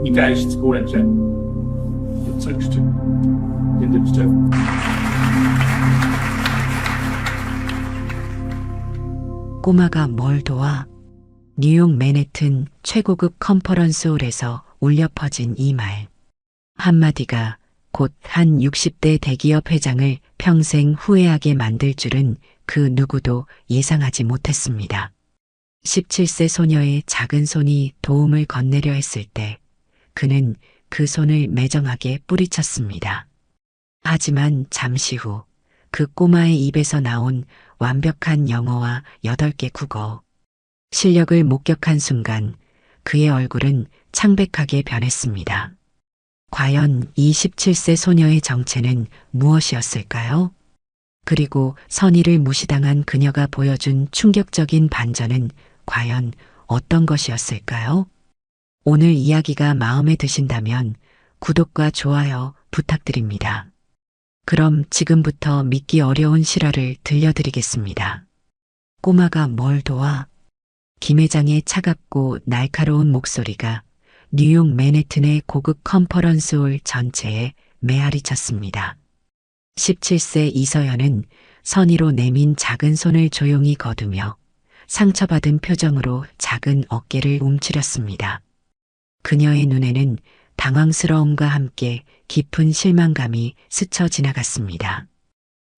I dag skoleansatte. Det trygste. Det er det bestemt. 꼬마가 뭘 도와? 뉴욕 맨해튼 최고급 컨퍼런스홀에서 울려 퍼진 이 말. 한마디가 곧 한 60대 대기업 회장을 평생 후회하게 만들 줄은 그 누구도 예상하지 못했습니다. 17세 소녀의 작은 손이 도움을 건네려 했을 때 그는 그 손을 매정하게 뿌리쳤습니다. 하지만 잠시 후 그 꼬마의 입에서 나온 완벽한 영어와 8개 국어. 실력을 목격한 순간 그의 얼굴은 창백하게 변했습니다. 과연 이 17세 소녀의 정체는 무엇이었을까요? 그리고 선의를 무시당한 그녀가 보여준 충격적인 반전은 과연 어떤 것이었을까요? 오늘 이야기가 마음에 드신다면 구독과 좋아요 부탁드립니다. 그럼 지금부터 믿기 어려운 실화를 들려드리겠습니다. 꼬마가 뭘 도와? 김 회장의 차갑고 날카로운 목소리가 뉴욕 맨해튼의 고급 컨퍼런스홀 전체에 메아리 쳤습니다. 17세 이서연은 선의로 내민 작은 손을 조용히 거두며 상처받은 표정으로 작은 어깨를 움츠렸습니다. 그녀의 눈에는 당황스러움과 함께 깊은 실망감이 스쳐 지나갔습니다.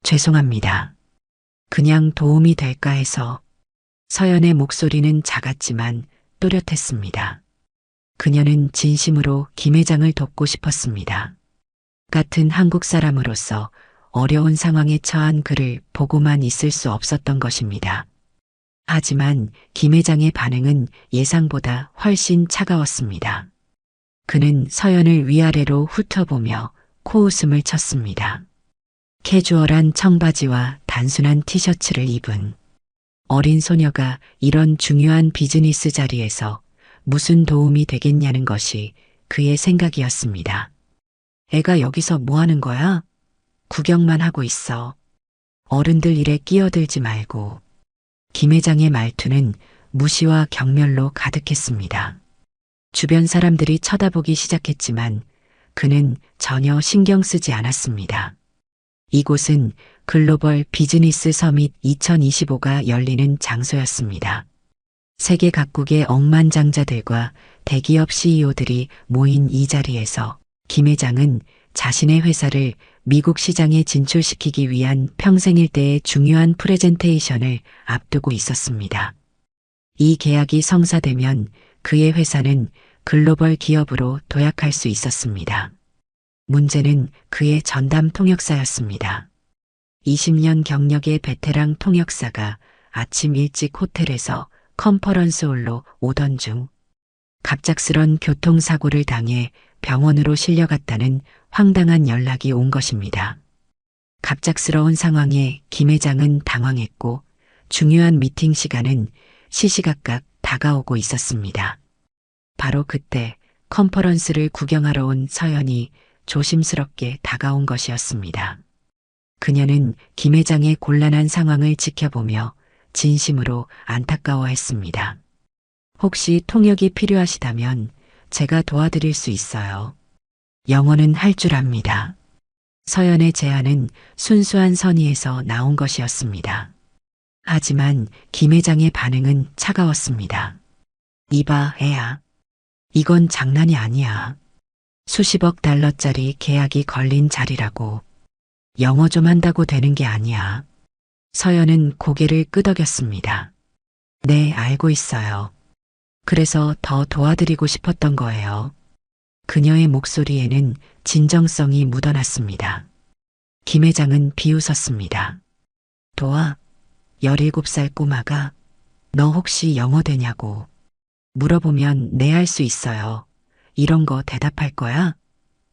죄송합니다. 그냥 도움이 될까 해서. 서연의 목소리는 작았지만 또렷했습니다. 그녀는 진심으로 김 회장을 돕고 싶었습니다. 같은 한국 사람으로서 어려운 상황에 처한 그를 보고만 있을 수 없었던 것입니다. 하지만 김 회장의 반응은 예상보다 훨씬 차가웠습니다. 그는 서연을 위아래로 훑어보며 코웃음을 쳤습니다. 캐주얼한 청바지와 단순한 티셔츠를 입은 어린 소녀가 이런 중요한 비즈니스 자리에서 무슨 도움이 되겠냐는 것이 그의 생각이었습니다. 애가 여기서 뭐 하는 거야? 구경만 하고 있어. 어른들 일에 끼어들지 말고. 김 회장의 말투는 무시와 경멸로 가득했습니다. 주변 사람들이 쳐다보기 시작했지만 그는 전혀 신경 쓰지 않았습니다. 이곳은 글로벌 비즈니스 서밋 2025가 열리는 장소였습니다. 세계 각국의 억만장자들과 대기업 CEO들이 모인 이 자리에서 김 회장은 자신의 회사를 미국 시장에 진출시키기 위한 평생 일대의 중요한 프레젠테이션을 앞두고 있었습니다. 이 계약이 성사되면 그의 회사는 글로벌 기업으로 도약할 수 있었습니다. 문제는 그의 전담 통역사였습니다. 20년 경력의 베테랑 통역사가 아침 일찍 호텔에서 컨퍼런스홀로 오던 중 갑작스런 교통사고를 당해 병원으로 실려갔다는 황당한 연락이 온 것입니다. 갑작스러운 상황에 김 회장은 당황했고 중요한 미팅 시간은 시시각각 다가오고 있었습니다. 바로 그때 컨퍼런스를 구경하러 온 서연이 조심스럽게 다가온 것이었습니다. 그녀는 김 회장의 곤란한 상황을 지켜보며 진심으로 안타까워했습니다. 혹시 통역이 필요하시다면 제가 도와드릴 수 있어요. 영어는 할 줄 압니다. 서연의 제안은 순수한 선의에서 나온 것이었습니다. 하지만 김 회장의 반응은 차가웠습니다. 이봐, 애야. 이건 장난이 아니야. 수십억 달러짜리 계약이 걸린 자리라고. 영어 좀 한다고 되는 게 아니야. 서연은 고개를 끄덕였습니다. 네, 알고 있어요. 그래서 더 도와드리고 싶었던 거예요. 그녀의 목소리에는 진정성이 묻어났습니다. 김 회장은 비웃었습니다. 도와? 17살 꼬마가 너 혹시 영어 되냐고. 물어보면 네, 할 수 있어요. 이런 거 대답할 거야?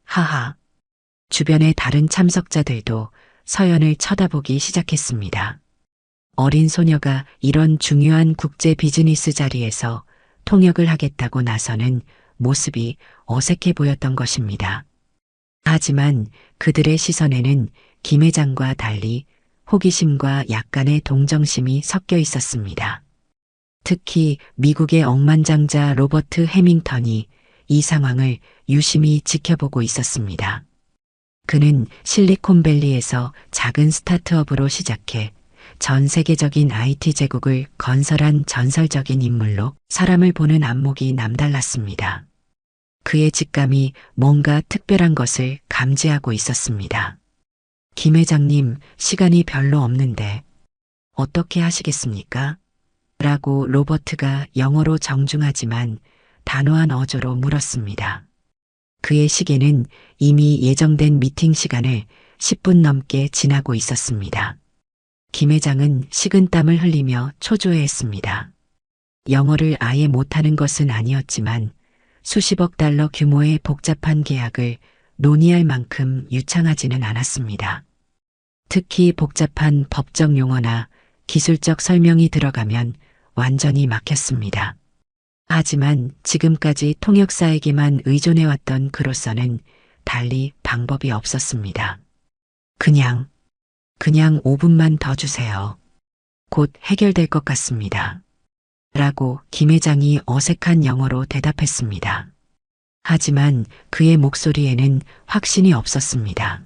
하하. 주변의 다른 참석자들도 서연을 쳐다보기 시작했습니다. 어린 소녀가 이런 중요한 국제 비즈니스 자리에서 통역을 하겠다고 나서는 모습이 어색해 보였던 것입니다. 하지만 그들의 시선에는 김 회장과 달리 호기심과 약간의 동정심이 섞여 있었습니다. 특히 미국의 억만장자 로버트 해밍턴이 이 상황을 유심히 지켜보고 있었습니다. 그는 실리콘밸리에서 작은 스타트업으로 시작해 전 세계적인 IT 제국을 건설한 전설적인 인물로 사람을 보는 안목이 남달랐습니다. 그의 직감이 뭔가 특별한 것을 감지하고 있었습니다. 김 회장님, 시간이 별로 없는데 어떻게 하시겠습니까? 라고 로버트가 영어로 정중하지만 단호한 어조로 물었습니다. 그의 시계는 이미 예정된 미팅 시간을 10분 넘게 지나고 있었습니다. 김 회장은 식은땀을 흘리며 초조해했습니다. 영어를 아예 못하는 것은 아니었지만 수십억 달러 규모의 복잡한 계약을 논의할 만큼 유창하지는 않았습니다. 특히 복잡한 법적 용어나 기술적 설명이 들어가면 완전히 막혔습니다. 하지만 지금까지 통역사에게만 의존해왔던 그로서는 달리 방법이 없었습니다. 그냥 5분만 더 주세요. 곧 해결될 것 같습니다. 라고 김 회장이 어색한 영어로 대답했습니다. 하지만 그의 목소리에는 확신이 없었습니다.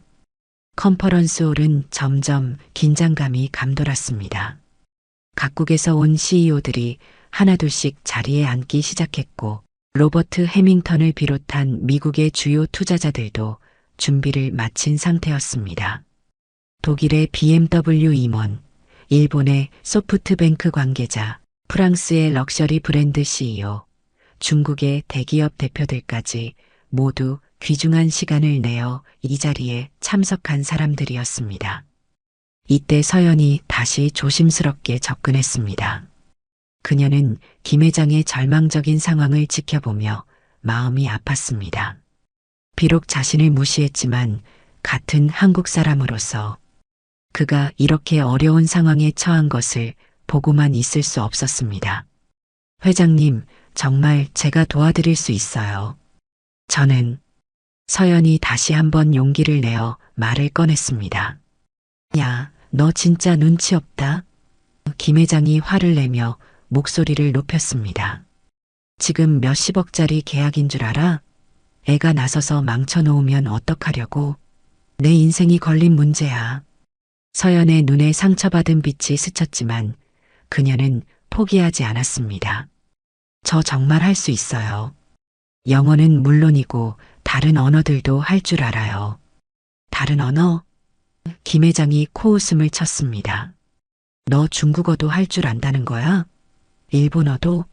컨퍼런스홀은 점점 긴장감이 감돌았습니다. 각국에서 온 CEO들이 하나둘씩 자리에 앉기 시작했고 로버트 해밍턴을 비롯한 미국의 주요 투자자들도 준비를 마친 상태였습니다. 독일의 BMW 임원, 일본의 소프트뱅크 관계자, 프랑스의 럭셔리 브랜드 CEO, 중국의 대기업 대표들까지 모두 귀중한 시간을 내어 이 자리에 참석한 사람들이었습니다. 이때 서연이 다시 조심스럽게 접근했습니다. 그녀는 김 회장의 절망적인 상황을 지켜보며 마음이 아팠습니다. 비록 자신을 무시했지만 같은 한국 사람으로서 그가 이렇게 어려운 상황에 처한 것을 보고만 있을 수 없었습니다. 회장님, 정말 제가 도와드릴 수 있어요. 저는 서연이 다시 한번 용기를 내어 말을 꺼냈습니다. 야, 너 진짜 눈치 없다. 김 회장이 화를 내며 목소리를 높였습니다. 지금 몇십억짜리 계약인 줄 알아? 애가 나서서 망쳐놓으면 어떡하려고? 내 인생이 걸린 문제야. 서연의 눈에 상처받은 빛이 스쳤지만 그녀는 포기하지 않았습니다. 저 정말 할 수 있어요. 영어는 물론이고 다른 언어들도 할 줄 알아요. 다른 언어? 김 회장이 코웃음을 쳤습니다. 너 중국어도 할 줄 안다는 거야? 일본어도?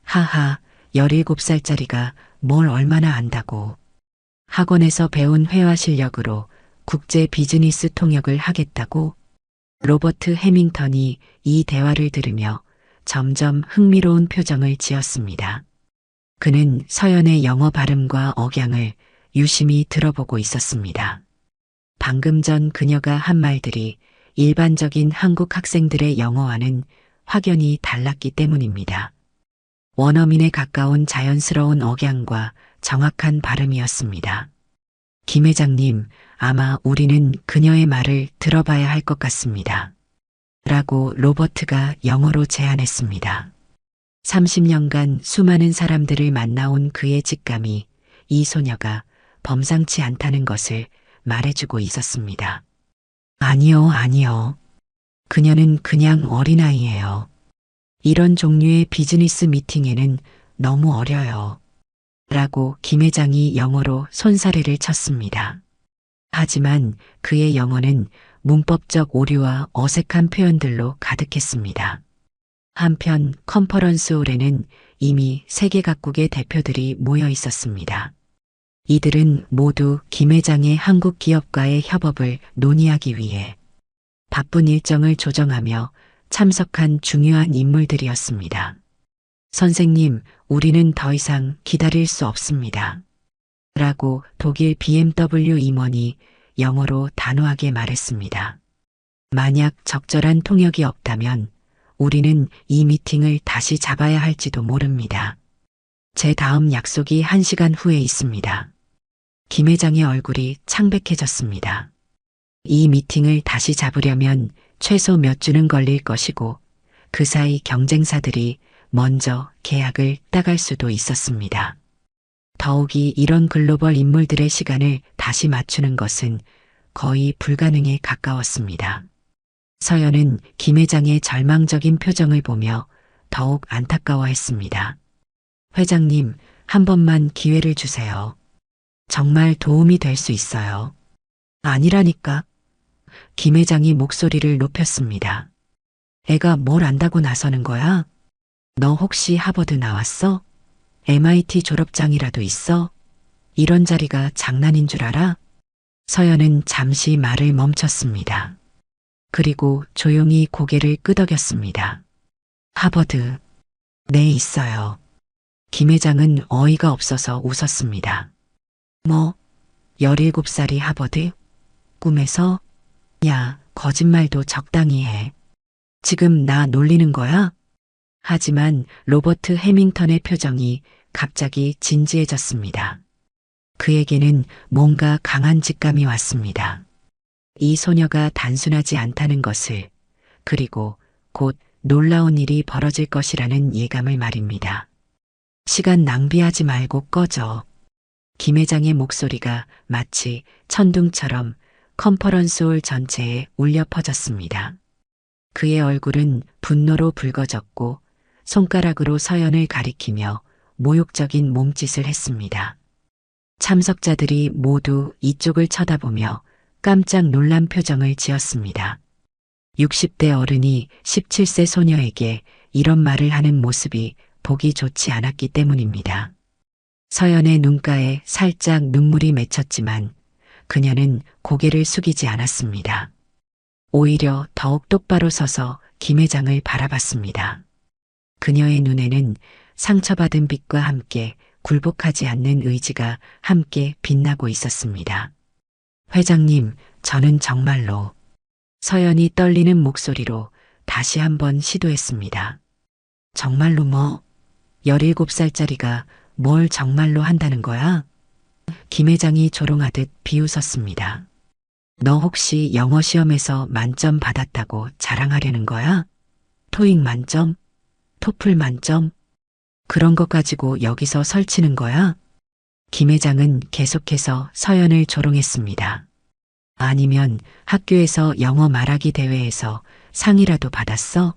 하하, 17살짜리가 뭘 얼마나 안다고. 학원에서 배운 회화 실력으로 국제 비즈니스 통역을 하겠다고? 로버트 해밍턴이 이 대화를 들으며 점점 흥미로운 표정을 지었습니다. 그는 서연의 영어 발음과 억양을 유심히 들어보고 있었습니다. 방금 전 그녀가 한 말들이 일반적인 한국 학생들의 영어와는 확연히 달랐기 때문입니다. 원어민에 가까운 자연스러운 억양과 정확한 발음이었습니다. 김 회장님, 아마 우리는 그녀의 말을 들어봐야 할 것 같습니다. 라고 로버트가 영어로 제안했습니다. 30년간 수많은 사람들을 만나온 그의 직감이 이 소녀가 범상치 않다는 것을 말해주고 있었습니다. 아니요. 그녀는 그냥 어린아이예요. 이런 종류의 비즈니스 미팅에는 너무 어려요. 라고 김 회장이 영어로 손사래를 쳤습니다. 하지만 그의 영어는 문법적 오류와 어색한 표현들로 가득했습니다. 한편 컨퍼런스홀에는 이미 세계 각국의 대표들이 모여 있었습니다. 이들은 모두 김 회장의 한국 기업과의 협업을 논의하기 위해 바쁜 일정을 조정하며 참석한 중요한 인물들이었습니다. 선생님, 우리는 더 이상 기다릴 수 없습니다. 라고 독일 BMW 임원이 영어로 단호하게 말했습니다. 만약 적절한 통역이 없다면 우리는 이 미팅을 다시 잡아야 할지도 모릅니다. 제 다음 약속이 1시간 후에 있습니다. 김 회장의 얼굴이 창백해졌습니다. 이 미팅을 다시 잡으려면 최소 몇 주는 걸릴 것이고 그 사이 경쟁사들이 먼저 계약을 따갈 수도 있었습니다. 더욱이 이런 글로벌 인물들의 시간을 다시 맞추는 것은 거의 불가능에 가까웠습니다. 서연은 김 회장의 절망적인 표정을 보며 더욱 안타까워했습니다. 회장님, 한 번만 기회를 주세요. 정말 도움이 될 수 있어요. 아니라니까. 김 회장이 목소리를 높였습니다. 애가 뭘 안다고 나서는 거야? 너 혹시 하버드 나왔어? MIT 졸업장이라도 있어? 이런 자리가 장난인 줄 알아? 서연은 잠시 말을 멈췄습니다. 그리고 조용히 고개를 끄덕였습니다. 하버드. 네, 있어요. 김 회장은 어이가 없어서 웃었습니다. 뭐? 17살이 하버드? 꿈에서? 야, 거짓말도 적당히 해. 지금 나 놀리는 거야? 하지만 로버트 해밍턴의 표정이 갑자기 진지해졌습니다. 그에게는 뭔가 강한 직감이 왔습니다. 이 소녀가 단순하지 않다는 것을, 그리고 곧 놀라운 일이 벌어질 것이라는 예감을 말입니다. 시간 낭비하지 말고 꺼져. 김 회장의 목소리가 마치 천둥처럼 컨퍼런스홀 전체에 울려 퍼졌습니다. 그의 얼굴은 분노로 붉어졌고 손가락으로 서연을 가리키며 모욕적인 몸짓을 했습니다. 참석자들이 모두 이쪽을 쳐다보며 깜짝 놀란 표정을 지었습니다. 60대 어른이 17세 소녀에게 이런 말을 하는 모습이 보기 좋지 않았기 때문입니다. 서연의 눈가에 살짝 눈물이 맺혔지만 그녀는 고개를 숙이지 않았습니다. 오히려 더욱 똑바로 서서 김 회장을 바라봤습니다. 그녀의 눈에는 상처받은 빛과 함께 굴복하지 않는 의지가 함께 빛나고 있었습니다. 회장님, 저는 정말로. 서연이 떨리는 목소리로 다시 한번 시도했습니다. 정말로 뭐? 17살짜리가 뭘 정말로 한다는 거야? 김 회장이 조롱하듯 비웃었습니다. 너 혹시 영어 시험에서 만점 받았다고 자랑하려는 거야? 토익 만점? 토플 만점? 그런 것 가지고 여기서 설치는 거야? 김 회장은 계속해서 서연을 조롱했습니다. 아니면 학교에서 영어 말하기 대회에서 상이라도 받았어?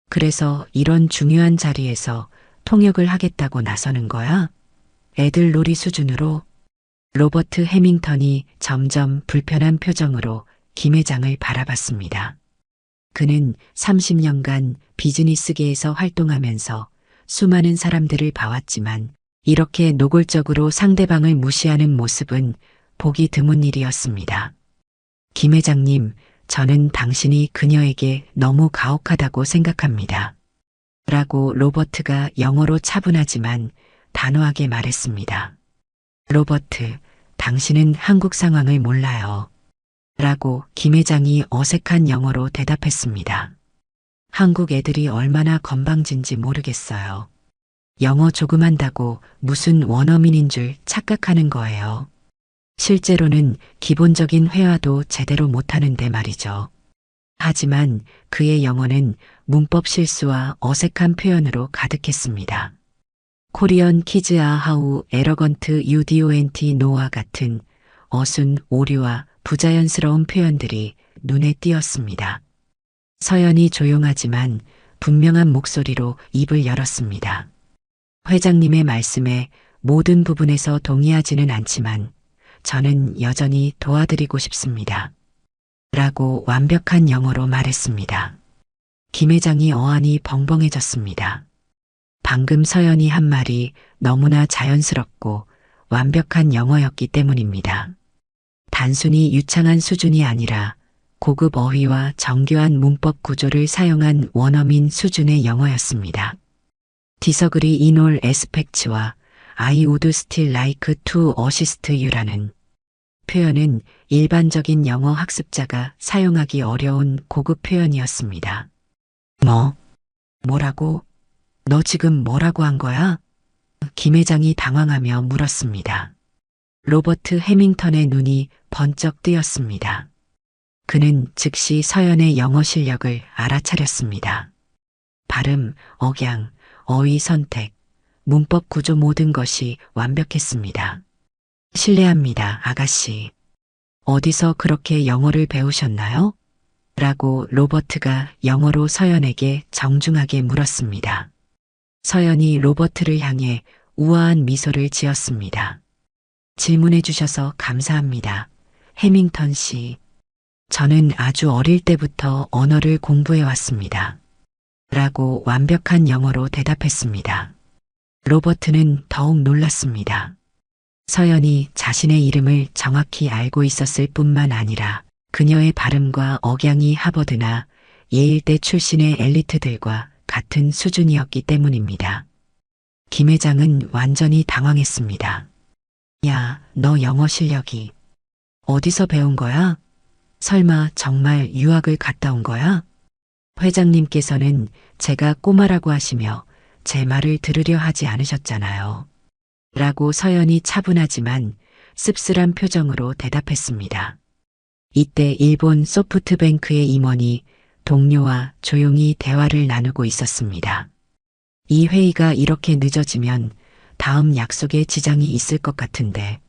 그래서 이런 중요한 자리에서 통역을 하겠다고 나서는 거야? 애들 놀이 수준으로? 로버트 해밍턴이 점점 불편한 표정으로 김 회장을 바라봤습니다. 그는 30년간 비즈니스계에서 활동하면서 수많은 사람들을 봐왔지만 이렇게 노골적으로 상대방을 무시하는 모습은 보기 드문 일이었습니다. 김 회장님, 저는 당신이 그녀에게 너무 가혹하다고 생각합니다. 라고 로버트가 영어로 차분하지만 단호하게 말했습니다. 로버트, 당신은 한국 상황을 몰라요. 라고 김 회장이 어색한 영어로 대답했습니다. 한국 애들이 얼마나 건방진지 모르겠어요. 영어 조금 한다고 무슨 원어민인 줄 착각하는 거예요. 실제로는 기본적인 회화도 제대로 못하는데 말이죠. 하지만 그의 영어는 문법 실수와 어색한 표현으로 가득했습니다. 코리언 키즈 아 하우 에러건트 유디오엔티 노와 같은 어순 오류와 부자연스러운 표현들이 눈에 띄었습니다. 서연이 조용하지만 분명한 목소리로 입을 열었습니다. 회장님의 말씀에 모든 부분에서 동의하지는 않지만 저는 여전히 도와드리고 싶습니다. 라고 완벽한 영어로 말했습니다. 김 회장이 어안이 벙벙해졌습니다. 방금 서연이 한 말이 너무나 자연스럽고 완벽한 영어였기 때문입니다. 단순히 유창한 수준이 아니라 고급 어휘와 정교한 문법 구조를 사용한 원어민 수준의 영어였습니다. 디서그리 인 올 에스펙츠와 I would still like to assist you라는 표현은 일반적인 영어 학습자가 사용하기 어려운 고급 표현이었습니다. 뭐라고? 너 지금 뭐라고 한 거야? 김 회장이 당황하며 물었습니다. 로버트 해밍턴의 눈이 번쩍 뜨였습니다. 그는 즉시 서연의 영어 실력을 알아차렸습니다. 발음, 억양, 어휘 선택, 문법 구조 모든 것이 완벽했습니다. 실례합니다, 아가씨. 어디서 그렇게 영어를 배우셨나요? 라고 로버트가 영어로 서연에게 정중하게 물었습니다. 서연이 로버트를 향해 우아한 미소를 지었습니다. 질문해 주셔서 감사합니다. 해밍턴 씨. 저는 아주 어릴 때부터 언어를 공부해 왔습니다. 라고 완벽한 영어로 대답했습니다. 로버트는 더욱 놀랐습니다. 서연이 자신의 이름을 정확히 알고 있었을 뿐만 아니라 그녀의 발음과 억양이 하버드나 예일대 출신의 엘리트들과 같은 수준이었기 때문입니다. 김 회장은 완전히 당황했습니다. 야, 너 영어 실력이 어디서 배운 거야? 설마 정말 유학을 갔다 온 거야? 회장님께서는 제가 꼬마라고 하시며 제 말을 들으려 하지 않으셨잖아요. 라고 서연이 차분하지만 씁쓸한 표정으로 대답했습니다. 이때 일본 소프트뱅크의 임원이 동료와 조용히 대화를 나누고 있었습니다. 이 회의가 이렇게 늦어지면 다음 약속에 지장이 있을 것 같은데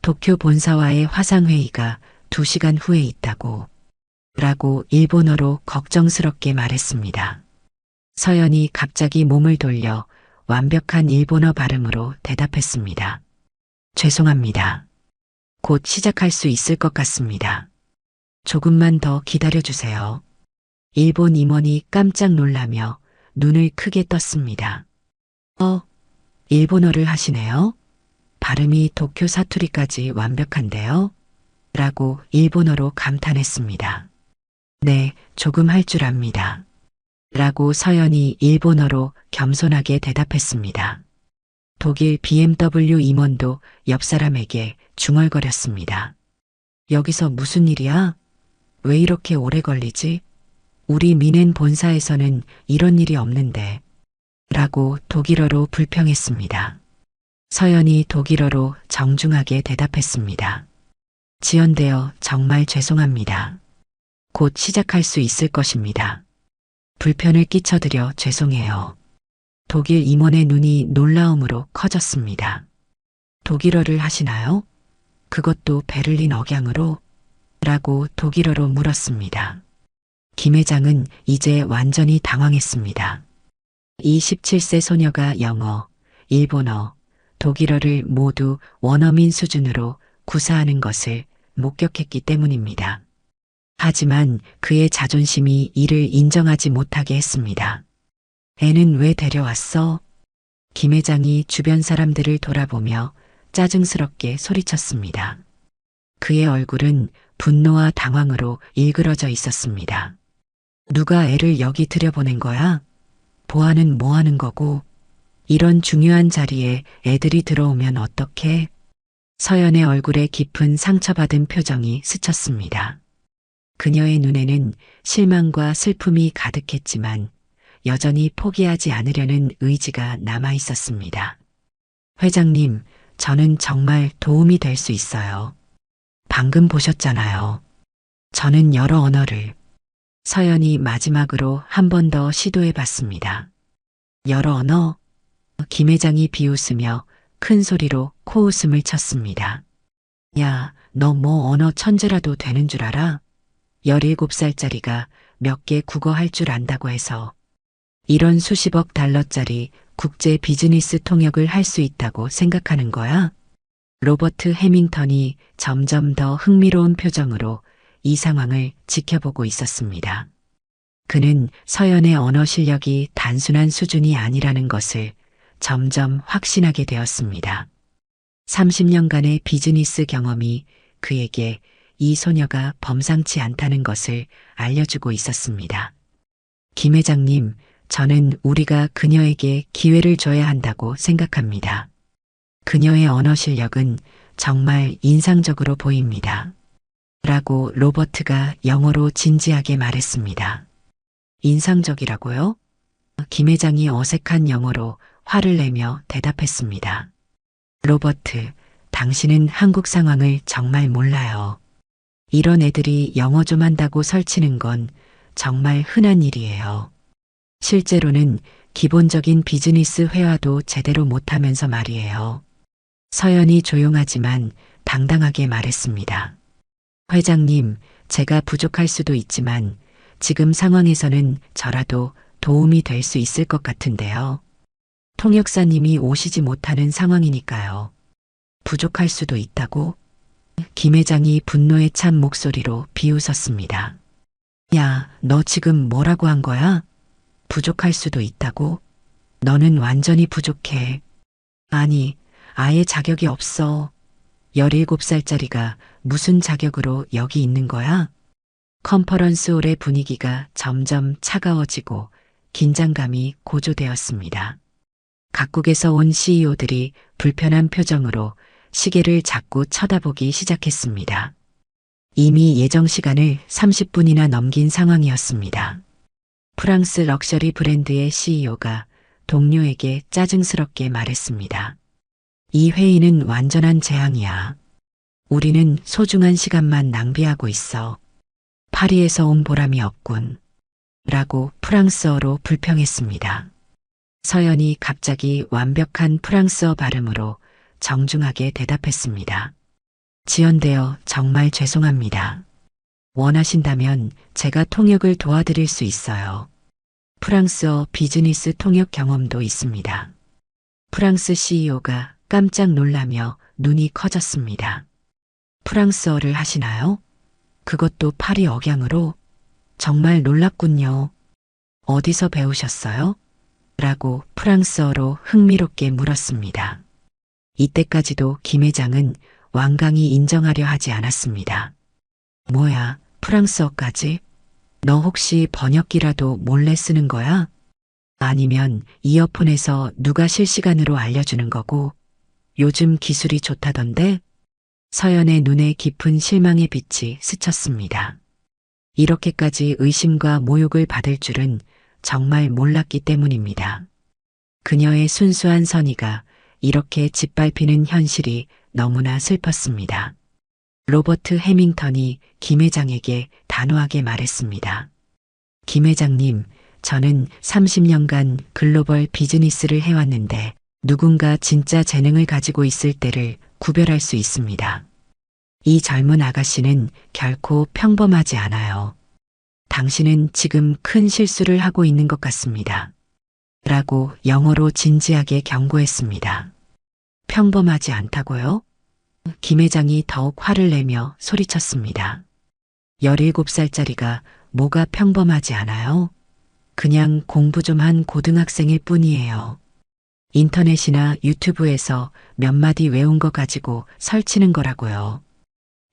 도쿄 본사와의 화상회의가 2시간 후에 있다고 라고 일본어로 걱정스럽게 말했습니다. 서연이 갑자기 몸을 돌려 완벽한 일본어 발음으로 대답했습니다. 죄송합니다. 곧 시작할 수 있을 것 같습니다. 조금만 더 기다려주세요. 일본 임원이 깜짝 놀라며 눈을 크게 떴습니다. 일본어를 하시네요? 발음이 도쿄 사투리까지 완벽한데요? 라고 일본어로 감탄했습니다. 네, 조금 할 줄 압니다. 라고 서연이 일본어로 겸손하게 대답했습니다. 독일 BMW 임원도 옆 사람에게 중얼거렸습니다. 여기서 무슨 일이야? 왜 이렇게 오래 걸리지? 우리 미넨 본사에서는 이런 일이 없는데. 라고 독일어로 불평했습니다. 서연이 독일어로 정중하게 대답했습니다. 지연되어 정말 죄송합니다. 곧 시작할 수 있을 것입니다. 불편을 끼쳐드려 죄송해요. 독일 임원의 눈이 놀라움으로 커졌습니다. 독일어를 하시나요? 그것도 베를린 억양으로? 라고 독일어로 물었습니다. 김 회장은 이제 완전히 당황했습니다. 27세 소녀가 영어, 일본어, 독일어를 모두 원어민 수준으로 구사하는 것을 목격했기 때문입니다. 하지만 그의 자존심이 이를 인정하지 못하게 했습니다. 애는 왜 데려왔어? 김 회장이 주변 사람들을 돌아보며 짜증스럽게 소리쳤습니다. 그의 얼굴은 분노와 당황으로 일그러져 있었습니다. 누가 애를 여기 들여보낸 거야? 보아는 뭐 하는 거고? 이런 중요한 자리에 애들이 들어오면 어떡해? 서연의 얼굴에 깊은 상처받은 표정이 스쳤습니다. 그녀의 눈에는 실망과 슬픔이 가득했지만 여전히 포기하지 않으려는 의지가 남아 있었습니다. 회장님, 저는 정말 도움이 될 수 있어요. 방금 보셨잖아요. 저는 여러 언어를. 서연이 마지막으로 한 번 더 시도해 봤습니다. 여러 언어? 김 회장이 비웃으며 큰 소리로 코웃음을 쳤습니다. 야, 너 뭐 언어 천재라도 되는 줄 알아? 17살짜리가 몇 개 국어 할 줄 안다고 해서 이런 수십억 달러짜리 국제 비즈니스 통역을 할 수 있다고 생각하는 거야? 로버트 해밍턴이 점점 더 흥미로운 표정으로 이 상황을 지켜보고 있었습니다. 그는 서연의 언어 실력이 단순한 수준이 아니라는 것을 점점 확신하게 되었습니다. 30년간의 비즈니스 경험이 그에게 이 소녀가 범상치 않다는 것을 알려주고 있었습니다. 김 회장님, 저는 우리가 그녀에게 기회를 줘야 한다고 생각합니다. 그녀의 언어 실력은 정말 인상적으로 보입니다. 라고 로버트가 영어로 진지하게 말했습니다. 인상적이라고요? 김 회장이 어색한 영어로 화를 내며 대답했습니다. 로버트, 당신은 한국 상황을 정말 몰라요. 이런 애들이 영어 좀 한다고 설치는 건 정말 흔한 일이에요. 실제로는 기본적인 비즈니스 회화도 제대로 못하면서 말이에요. 서연이 조용하지만 당당하게 말했습니다. 회장님, 제가 부족할 수도 있지만 지금 상황에서는 저라도 도움이 될 수 있을 것 같은데요. 통역사님이 오시지 못하는 상황이니까요. 부족할 수도 있다고? 김 회장이 분노에 찬 목소리로 비웃었습니다. 야, 너 지금 뭐라고 한 거야? 부족할 수도 있다고? 너는 완전히 부족해. 아니, 아예 자격이 없어. 17살짜리가 무슨 자격으로 여기 있는 거야? 컨퍼런스홀의 분위기가 점점 차가워지고 긴장감이 고조되었습니다. 각국에서 온 CEO들이 불편한 표정으로 시계를 자꾸 쳐다보기 시작했습니다. 이미 예정 시간을 30분이나 넘긴 상황이었습니다. 프랑스 럭셔리 브랜드의 CEO가 동료에게 짜증스럽게 말했습니다. 이 회의는 완전한 재앙이야. 우리는 소중한 시간만 낭비하고 있어. 파리에서 온 보람이 없군. 라고 프랑스어로 불평했습니다. 서연이 갑자기 완벽한 프랑스어 발음으로 정중하게 대답했습니다. 지연되어 정말 죄송합니다. 원하신다면 제가 통역을 도와드릴 수 있어요. 프랑스어 비즈니스 통역 경험도 있습니다. 프랑스 CEO가 깜짝 놀라며 눈이 커졌습니다. 프랑스어를 하시나요? 그것도 파리 억양으로? 정말 놀랍군요. 어디서 배우셨어요? 라고 프랑스어로 흥미롭게 물었습니다. 이때까지도 김 회장은 완강히 인정하려 하지 않았습니다. 뭐야, 프랑스어까지? 너 혹시 번역기라도 몰래 쓰는 거야? 아니면 이어폰에서 누가 실시간으로 알려주는 거고? 요즘 기술이 좋다던데? 서연의 눈에 깊은 실망의 빛이 스쳤습니다. 이렇게까지 의심과 모욕을 받을 줄은 정말 몰랐기 때문입니다. 그녀의 순수한 선의가 이렇게 짓밟히는 현실이 너무나 슬펐습니다. 로버트 해밍턴이 김 회장에게 단호하게 말했습니다. 김 회장님, 저는 30년간 글로벌 비즈니스를 해왔는데 누군가 진짜 재능을 가지고 있을 때를 구별할 수 있습니다. 이 젊은 아가씨는 결코 평범하지 않아요. 당신은 지금 큰 실수를 하고 있는 것 같습니다. 라고 영어로 진지하게 경고했습니다. 평범하지 않다고요? 김 회장이 더욱 화를 내며 소리쳤습니다. 17살짜리가 뭐가 평범하지 않아요? 그냥 공부 좀 한 고등학생일 뿐이에요. 인터넷이나 유튜브에서 몇 마디 외운 거 가지고 설치는 거라고요.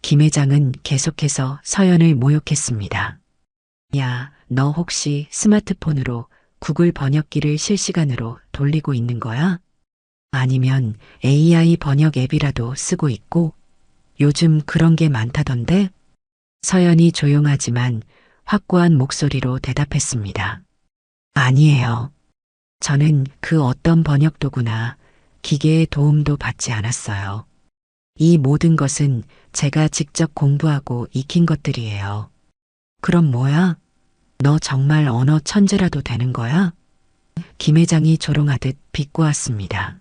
김 회장은 계속해서 서연을 모욕했습니다. 야, 너 혹시 스마트폰으로 구글 번역기를 실시간으로 돌리고 있는 거야? 아니면 AI 번역 앱이라도 쓰고 있고? 요즘 그런 게 많다던데? 서연이 조용하지만 확고한 목소리로 대답했습니다. 아니에요. 저는 그 어떤 번역 도구나 기계의 도움도 받지 않았어요. 이 모든 것은 제가 직접 공부하고 익힌 것들이에요. 그럼 뭐야? 너 정말 언어 천재라도 되는 거야? 김 회장이 조롱하듯 비꼬았습니다.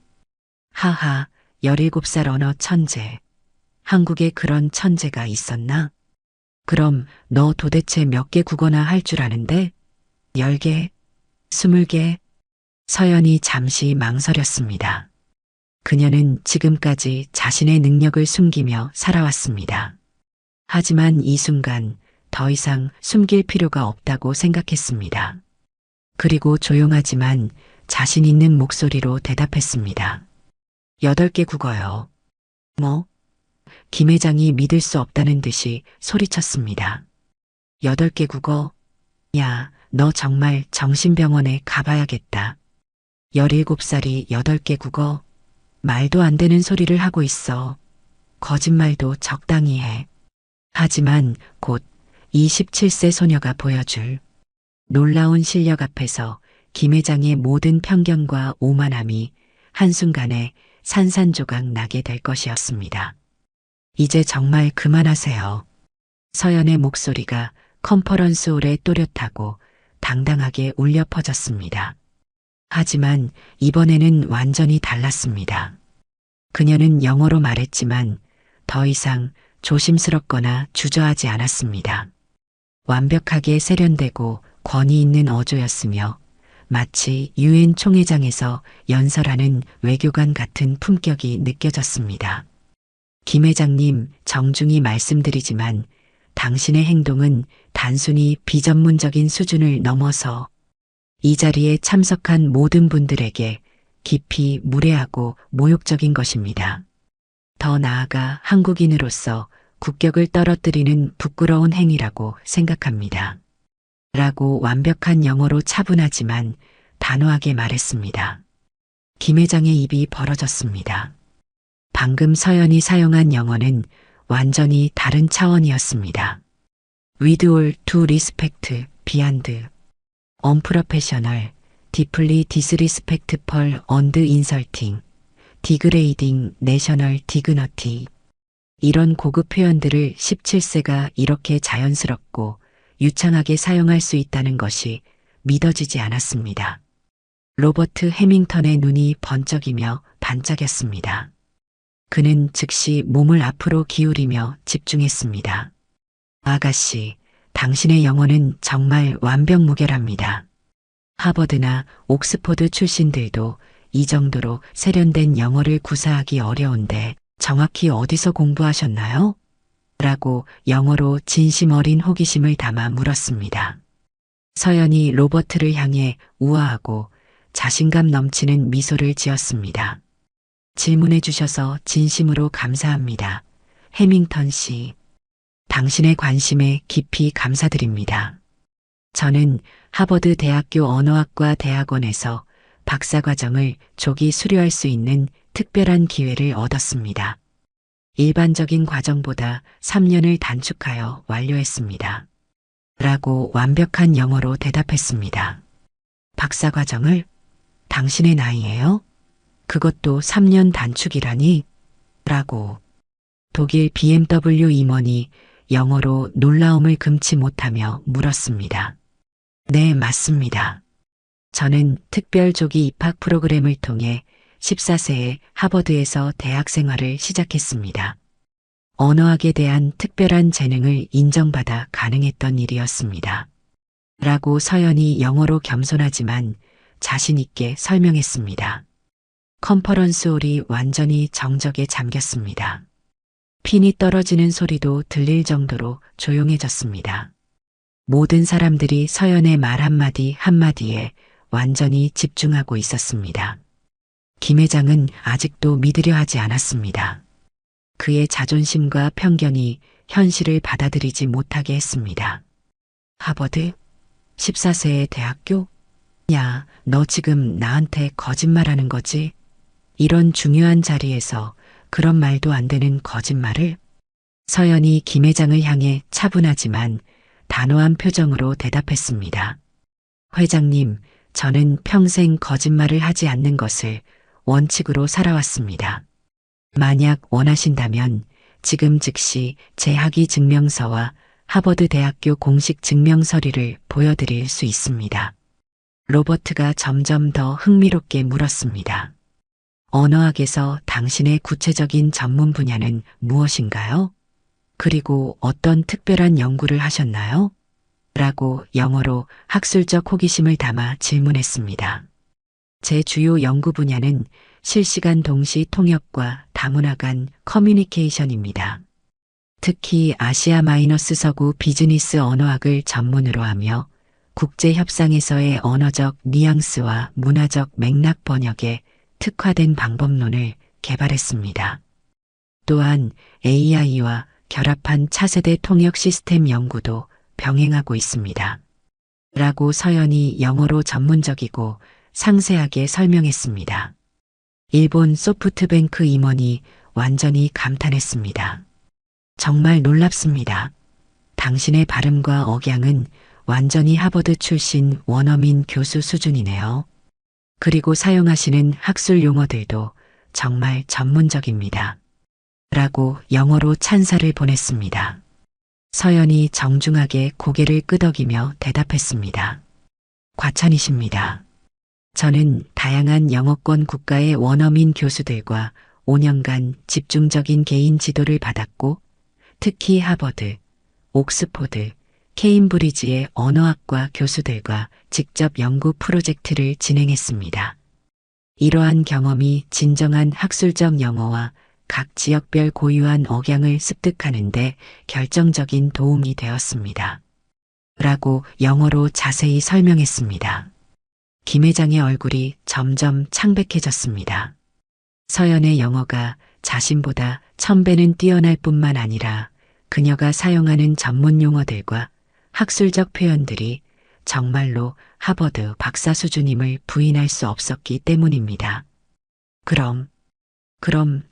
하하, 17살 언어 천재. 한국에 그런 천재가 있었나? 그럼 너 도대체 몇 개 국어나 할 줄 아는데? 10개? 20개? 서연이 잠시 망설였습니다. 그녀는 지금까지 자신의 능력을 숨기며 살아왔습니다. 하지만 이 순간 더 이상 숨길 필요가 없다고 생각했습니다. 그리고 조용하지만 자신 있는 목소리로 대답했습니다. 8개 국어요. 뭐? 김 회장이 믿을 수 없다는 듯이 소리쳤습니다. 8개 국어? 야, 너 정말 정신병원에 가봐야겠다. 17살이 8개 국어? 말도 안 되는 소리를 하고 있어. 거짓말도 적당히 해. 하지만 곧 27세 소녀가 보여줄 놀라운 실력 앞에서 김 회장의 모든 편견과 오만함이 한순간에 산산조각 나게 될 것이었습니다. 이제 정말 그만하세요. 서연의 목소리가 컨퍼런스홀에 또렷하고 당당하게 울려 퍼졌습니다. 하지만 이번에는 완전히 달랐습니다. 그녀는 영어로 말했지만 더 이상 조심스럽거나 주저하지 않았습니다. 완벽하게 세련되고 권위 있는 어조였으며 마치 유엔 총회장에서 연설하는 외교관 같은 품격이 느껴졌습니다. 김 회장님, 정중히 말씀드리지만 당신의 행동은 단순히 비전문적인 수준을 넘어서 이 자리에 참석한 모든 분들에게 깊이 무례하고 모욕적인 것입니다. 더 나아가 한국인으로서 국격을 떨어뜨리는 부끄러운 행위라고 생각합니다. 라고 완벽한 영어로 차분하지만 단호하게 말했습니다. 김 회장의 입이 벌어졌습니다. 방금 서연이 사용한 영어는 완전히 다른 차원이었습니다. With all due respect, beyond unprofessional, deeply disrespectful and insulting, degrading national dignity. 이런 고급 표현들을 17세가 이렇게 자연스럽고 유창하게 사용할 수 있다는 것이 믿어지지 않았습니다. 로버트 해밍턴의 눈이 번쩍이며 반짝였습니다. 그는 즉시 몸을 앞으로 기울이며 집중했습니다. 아가씨, 당신의 영어는 정말 완벽무결합니다. 하버드나 옥스퍼드 출신들도 이 정도로 세련된 영어를 구사하기 어려운데 정확히 어디서 공부하셨나요? 라고 영어로 진심 어린 호기심을 담아 물었습니다. 서연이 로버트를 향해 우아하고 자신감 넘치는 미소를 지었습니다. 질문해 주셔서 진심으로 감사합니다. 해밍턴 씨. 당신의 관심에 깊이 감사드립니다. 저는 하버드 대학교 언어학과 대학원에서 박사과정을 조기 수료할 수 있는 특별한 기회를 얻었습니다. 일반적인 과정보다 3년을 단축하여 완료했습니다. 라고 완벽한 영어로 대답했습니다. 박사과정을? 당신의 나이에요? 그것도 3년 단축이라니? 라고. 독일 BMW 임원이 영어로 놀라움을 금치 못하며 물었습니다. 네, 맞습니다. 저는 특별조기 입학 프로그램을 통해 14세에 하버드에서 대학 생활을 시작했습니다. 언어학에 대한 특별한 재능을 인정받아 가능했던 일이었습니다. 라고 서연이 영어로 겸손하지만 자신 있게 설명했습니다. 컨퍼런스 홀이 완전히 정적에 잠겼습니다. 핀이 떨어지는 소리도 들릴 정도로 조용해졌습니다. 모든 사람들이 서연의 말 한마디 한마디에 완전히 집중하고 있었습니다. 김 회장은 아직도 믿으려 하지 않았습니다. 그의 자존심과 편견이 현실을 받아들이지 못하게 했습니다. 하버드? 14세의 대학교? 야, 너 지금 나한테 거짓말하는 거지? 이런 중요한 자리에서 그런 말도 안 되는 거짓말을? 서연이 김 회장을 향해 차분하지만 단호한 표정으로 대답했습니다. 회장님, 저는 평생 거짓말을 하지 않는 것을 원칙으로 살아왔습니다. 만약 원하신다면 지금 즉시 제 학위 증명서와 하버드 대학교 공식 증명 서류를 보여드릴 수 있습니다. 로버트가 점점 더 흥미롭게 물었습니다. 언어학에서 당신의 구체적인 전문 분야는 무엇인가요? 그리고 어떤 특별한 연구를 하셨나요? 라고 영어로 학술적 호기심을 담아 질문했습니다. 제 주요 연구 분야는 실시간 동시 통역과 다문화 간 커뮤니케이션입니다. 특히 아시아 마이너스 서구 비즈니스 언어학을 전문으로 하며 국제 협상에서의 언어적 뉘앙스와 문화적 맥락 번역에 특화된 방법론을 개발했습니다. 또한 AI와 결합한 차세대 통역 시스템 연구도 병행하고 있습니다. 라고 서연이 영어로 전문적이고 상세하게 설명했습니다. 일본 소프트뱅크 임원이 완전히 감탄했습니다. 정말 놀랍습니다. 당신의 발음과 억양은 완전히 하버드 출신 원어민 교수 수준이네요. 그리고 사용하시는 학술 용어들도 정말 전문적입니다. 라고 영어로 찬사를 보냈습니다. 서연이 정중하게 고개를 끄덕이며 대답했습니다. 과찬이십니다. 저는 다양한 영어권 국가의 원어민 교수들과 5년간 집중적인 개인 지도를 받았고, 특히 하버드, 옥스포드, 케임브리지의 언어학과 교수들과 직접 연구 프로젝트를 진행했습니다. 이러한 경험이 진정한 학술적 영어와 각 지역별 고유한 억양을 습득하는 데 결정적인 도움이 되었습니다. 라고 영어로 자세히 설명했습니다. 김 회장의 얼굴이 점점 창백해졌습니다. 서연의 영어가 자신보다 1000배는 뛰어날 뿐만 아니라 그녀가 사용하는 전문 용어들과 학술적 표현들이 정말로 하버드 박사 수준임을 부인할 수 없었기 때문입니다. 그럼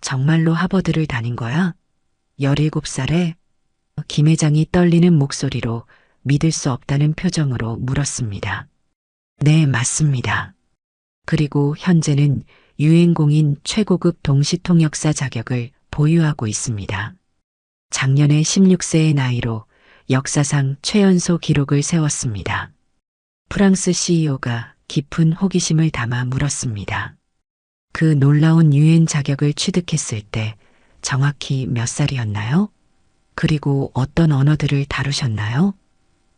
정말로 하버드를 다닌 거야? 17살에? 김 회장이 떨리는 목소리로 믿을 수 없다는 표정으로 물었습니다. 네, 맞습니다. 그리고 현재는 유엔공인 최고급 동시통역사 자격을 보유하고 있습니다. 작년에 16세의 나이로 역사상 최연소 기록을 세웠습니다. 프랑스 CEO가 깊은 호기심을 담아 물었습니다. 그 놀라운 유엔 자격을 취득했을 때 정확히 몇 살이었나요? 그리고 어떤 언어들을 다루셨나요?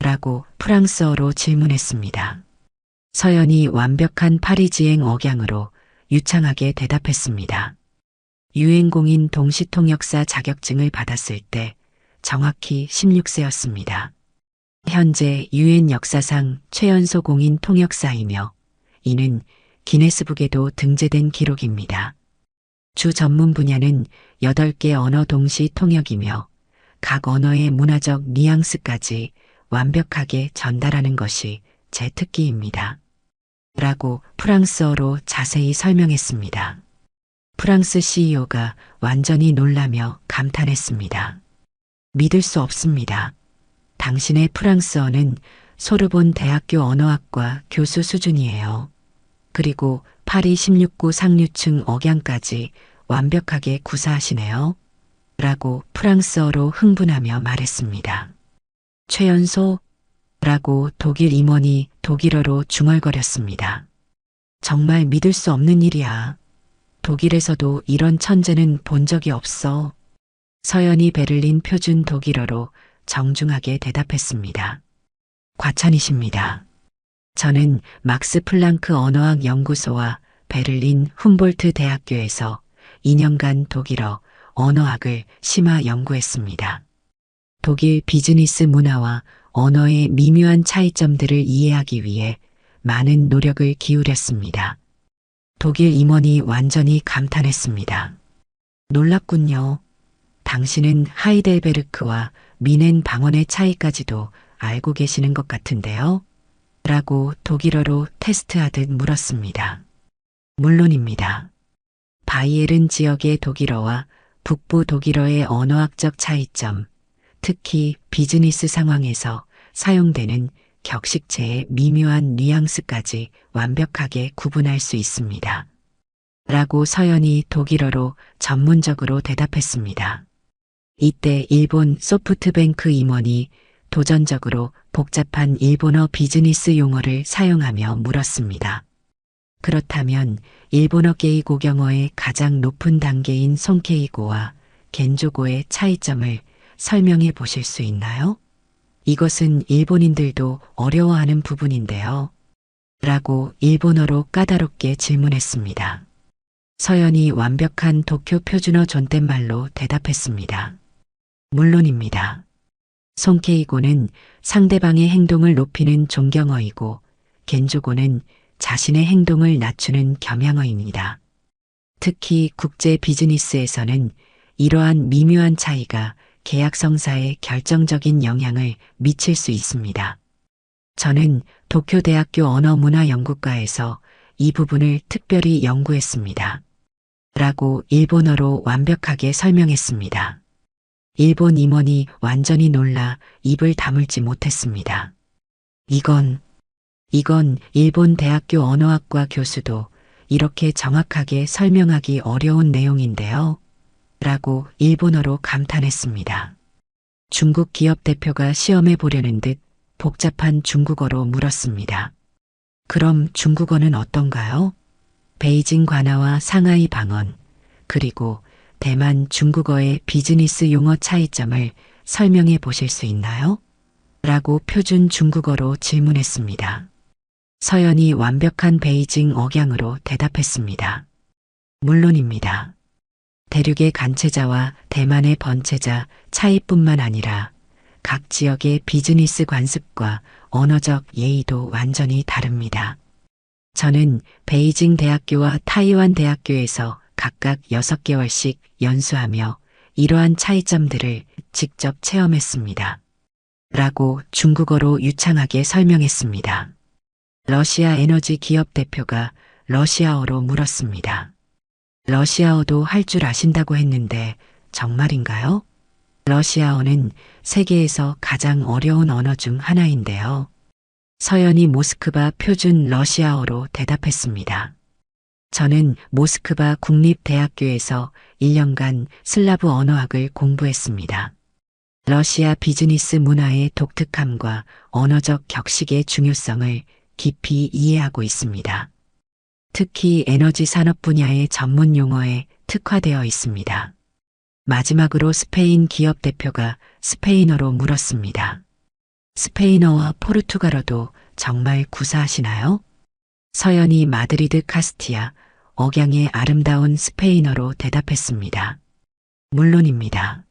라고 프랑스어로 질문했습니다. 서연이 완벽한 파리지행 억양으로 유창하게 대답했습니다. 유엔공인 동시통역사 자격증을 받았을 때 정확히 16세였습니다. 현재 유엔 역사상 최연소 공인 통역사이며 이는 기네스북에도 등재된 기록입니다. 주 전문 분야는 8개 언어 동시 통역이며 각 언어의 문화적 뉘앙스까지 완벽하게 전달하는 것이 제 특기입니다. 라고 프랑스어로 자세히 설명했습니다. 프랑스 CEO가 완전히 놀라며 감탄했습니다. 믿을 수 없습니다. 당신의 프랑스어는 소르본 대학교 언어학과 교수 수준이에요. 그리고 파리 16구 상류층 억양까지 완벽하게 구사하시네요. 라고 프랑스어로 흥분하며 말했습니다. 최연소? 라고 독일 임원이 독일어로 중얼거렸습니다. 정말 믿을 수 없는 일이야. 독일에서도 이런 천재는 본 적이 없어. 서연이 베를린 표준 독일어로 정중하게 대답했습니다. 과찬이십니다. 저는 막스 플랑크 언어학 연구소와 베를린 훔볼트 대학교에서 2년간 독일어 언어학을 심화 연구했습니다. 독일 비즈니스 문화와 언어의 미묘한 차이점들을 이해하기 위해 많은 노력을 기울였습니다. 독일 임원이 완전히 감탄했습니다. 놀랍군요. 당신은 하이델베르크와 미넨 방언의 차이까지도 알고 계시는 것 같은데요? 라고 독일어로 테스트하듯 물었습니다. 물론입니다. 바이에른 지역의 독일어와 북부 독일어의 언어학적 차이점, 특히 비즈니스 상황에서 사용되는 격식체의 미묘한 뉘앙스까지 완벽하게 구분할 수 있습니다. 라고 서연이 독일어로 전문적으로 대답했습니다. 이때 일본 소프트뱅크 임원이 도전적으로 복잡한 일본어 비즈니스 용어를 사용하며 물었습니다. 그렇다면 일본어 게이고 경어의 가장 높은 단계인 손케이고와 겐조고의 차이점을 설명해 보실 수 있나요? 이것은 일본인들도 어려워하는 부분인데요. 라고 일본어로 까다롭게 질문했습니다. 서연이 완벽한 도쿄 표준어 존댓말로 대답했습니다. 물론입니다. 손케이고는 상대방의 행동을 높이는 존경어이고 겐조고는 자신의 행동을 낮추는 겸양어입니다. 특히 국제 비즈니스에서는 이러한 미묘한 차이가 계약 성사에 결정적인 영향을 미칠 수 있습니다. 저는 도쿄대학교 언어문화연구과에서 이 부분을 특별히 연구했습니다. 라고 일본어로 완벽하게 설명했습니다. 일본 임원이 완전히 놀라 입을 다물지 못했습니다. 이건 일본 대학교 언어학과 교수도 이렇게 정확하게 설명하기 어려운 내용인데요. 라고 일본어로 감탄했습니다. 중국 기업 대표가 시험해 보려는 듯 복잡한 중국어로 물었습니다. 그럼 중국어는 어떤가요? 베이징 관아와 상하이 방언, 그리고 대만 중국어의 비즈니스 용어 차이점을 설명해 보실 수 있나요? 라고 표준 중국어로 질문했습니다. 서연이 완벽한 베이징 억양으로 대답했습니다. 물론입니다. 대륙의 간체자와 대만의 번체자 차이뿐만 아니라 각 지역의 비즈니스 관습과 언어적 예의도 완전히 다릅니다. 저는 베이징 대학교와 타이완 대학교에서 각각 6개월씩 연수하며 이러한 차이점들을 직접 체험했습니다. 라고 중국어로 유창하게 설명했습니다. 러시아 에너지 기업 대표가 러시아어로 물었습니다. 러시아어도 할 줄 아신다고 했는데 정말인가요? 러시아어는 세계에서 가장 어려운 언어 중 하나인데요. 서연이 모스크바 표준 러시아어로 대답했습니다. 저는 모스크바 국립대학교에서 1년간 슬라브 언어학을 공부했습니다. 러시아 비즈니스 문화의 독특함과 언어적 격식의 중요성을 깊이 이해하고 있습니다. 특히 에너지 산업 분야의 전문 용어에 특화되어 있습니다. 마지막으로 스페인 기업 대표가 스페인어로 물었습니다. 스페인어와 포르투갈어도 정말 구사하시나요? 서연이 마드리드 카스티아 억양의 아름다운 스페인어로 대답했습니다. 물론입니다.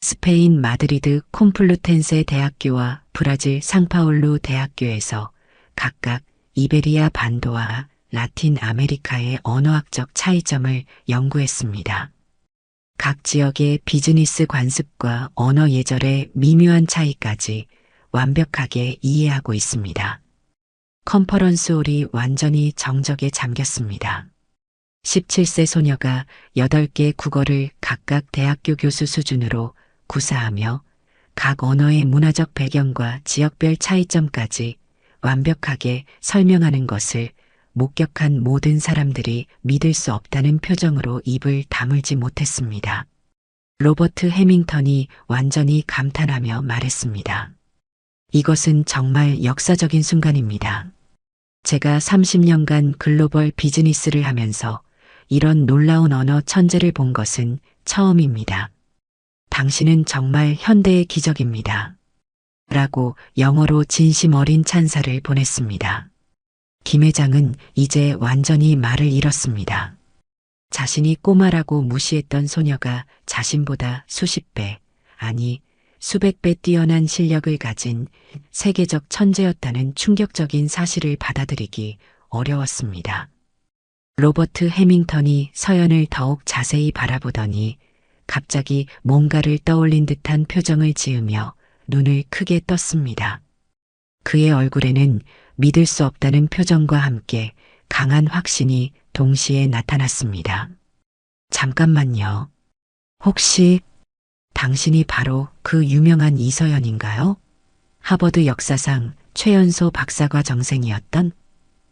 스페인 마드리드 콤플루텐세 대학교와 브라질 상파울루 대학교에서 각각 이베리아 반도와 라틴 아메리카의 언어학적 차이점을 연구했습니다. 각 지역의 비즈니스 관습과 언어 예절의 미묘한 차이까지 완벽하게 이해하고 있습니다. 컨퍼런스홀이 완전히 정적에 잠겼습니다. 17세 소녀가 8개 국어를 각각 대학교 교수 수준으로 구사하며 각 언어의 문화적 배경과 지역별 차이점까지 완벽하게 설명하는 것을 목격한 모든 사람들이 믿을 수 없다는 표정으로 입을 다물지 못했습니다. 로버트 해밍턴이 완전히 감탄하며 말했습니다. 이것은 정말 역사적인 순간입니다. 제가 30년간 글로벌 비즈니스를 하면서 이런 놀라운 언어 천재를 본 것은 처음입니다. 당신은 정말 현대의 기적입니다. 라고 영어로 진심 어린 찬사를 보냈습니다. 김 회장은 이제 완전히 말을 잃었습니다. 자신이 꼬마라고 무시했던 소녀가 자신보다 수십 배, 아니 수백 배 뛰어난 실력을 가진 세계적 천재였다는 충격적인 사실을 받아들이기 어려웠습니다. 로버트 해밍턴이 서연을 더욱 자세히 바라보더니 갑자기 뭔가를 떠올린 듯한 표정을 지으며 눈을 크게 떴습니다. 그의 얼굴에는 믿을 수 없다는 표정과 함께 강한 확신이 동시에 나타났습니다. 잠깐만요. 혹시 당신이 바로 그 유명한 이서연인가요? 하버드 역사상 최연소 박사과정생이었던?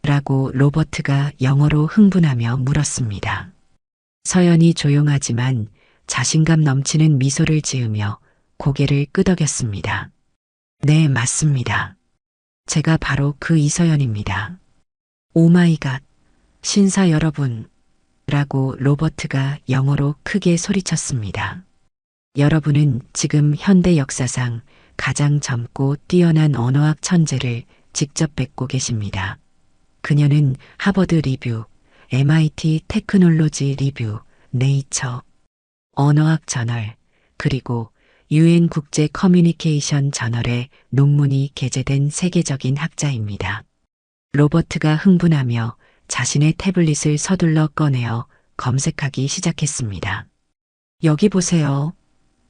라고 로버트가 영어로 흥분하며 물었습니다. 서연이 조용하지만 자신감 넘치는 미소를 지으며 고개를 끄덕였습니다. 네, 맞습니다. 제가 바로 그 이서연입니다. 오마이갓, 신사 여러분, 라고 로버트가 영어로 크게 소리쳤습니다. 여러분은 지금 현대 역사상 가장 젊고 뛰어난 언어학 천재를 직접 뵙고 계십니다. 그녀는 하버드 리뷰, MIT 테크놀로지 리뷰, 네이처, 언어학 저널, 그리고 UN 국제 커뮤니케이션 저널에 논문이 게재된 세계적인 학자입니다. 로버트가 흥분하며 자신의 태블릿을 서둘러 꺼내어 검색하기 시작했습니다. 여기 보세요.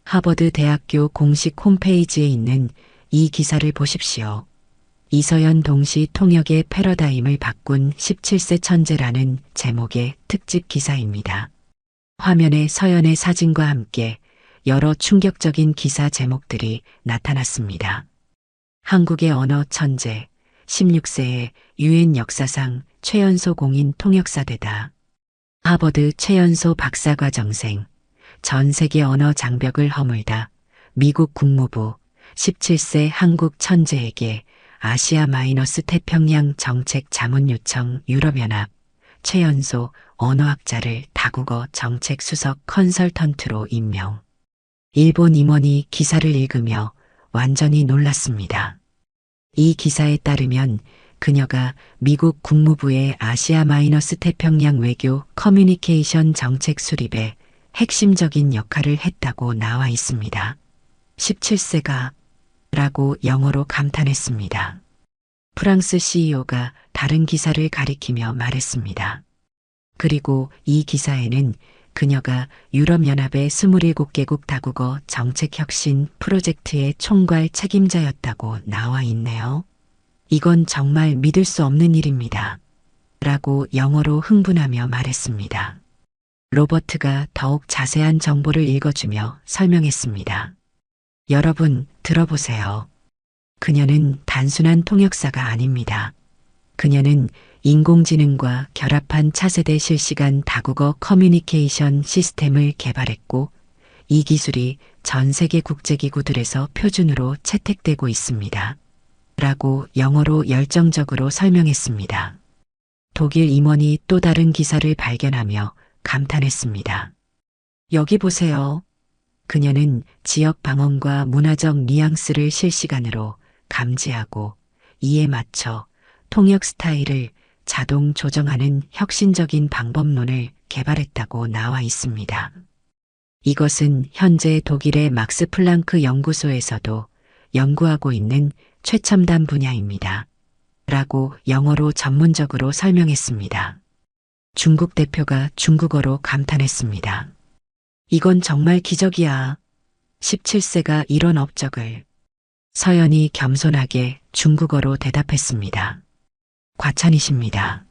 하버드 대학교 공식 홈페이지에 있는 이 기사를 보십시오. 이서연 동시 통역의 패러다임을 바꾼 17세 천재라는 제목의 특집 기사입니다. 화면에 서연의 사진과 함께 여러 충격적인 기사 제목들이 나타났습니다. 한국의 언어 천재, 16세의 UN 역사상 최연소 공인 통역사되다. 하버드 최연소 박사과정생, 전 세계 언어 장벽을 허물다. 미국 국무부, 17세 한국 천재에게 아시아 마이너스 태평양 정책 자문 요청 유럽연합 최연소 언어학자를 다국어 정책 수석 컨설턴트로 임명. 일본 임원이 기사를 읽으며 완전히 놀랐습니다. 이 기사에 따르면 그녀가 미국 국무부의 아시아 마이너스 태평양 외교 커뮤니케이션 정책 수립에 핵심적인 역할을 했다고 나와 있습니다. 17세가 라고 영어로 감탄했습니다. 프랑스 CEO가 다른 기사를 가리키며 말했습니다. 그리고 이 기사에는 그녀가 유럽연합의 27개국 다국어 정책혁신 프로젝트의 총괄 책임자였다고 나와 있네요. 이건 정말 믿을 수 없는 일입니다. 라고 영어로 흥분하며 말했습니다. 로버트가 더욱 자세한 정보를 읽어주며 설명했습니다. 여러분, 들어보세요. 그녀는 단순한 통역사가 아닙니다. 그녀는 인공지능과 결합한 차세대 실시간 다국어 커뮤니케이션 시스템을 개발했고, 이 기술이 전 세계 국제기구들에서 표준으로 채택되고 있습니다. 라고 영어로 열정적으로 설명했습니다. 독일 임원이 또 다른 기사를 발견하며 감탄했습니다. 여기 보세요. 그녀는 지역 방언과 문화적 뉘앙스를 실시간으로 감지하고 이에 맞춰 통역 스타일을 자동 조정하는 혁신적인 방법론을 개발했다고 나와 있습니다. 이것은 현재 독일의 막스 플랑크 연구소에서도 연구하고 있는 최첨단 분야입니다. 라고 영어로 전문적으로 설명했습니다. 중국 대표가 중국어로 감탄했습니다. 이건 정말 기적이야. 17세가 이런 업적을. 서연이 겸손하게 중국어로 대답했습니다. 과찬이십니다.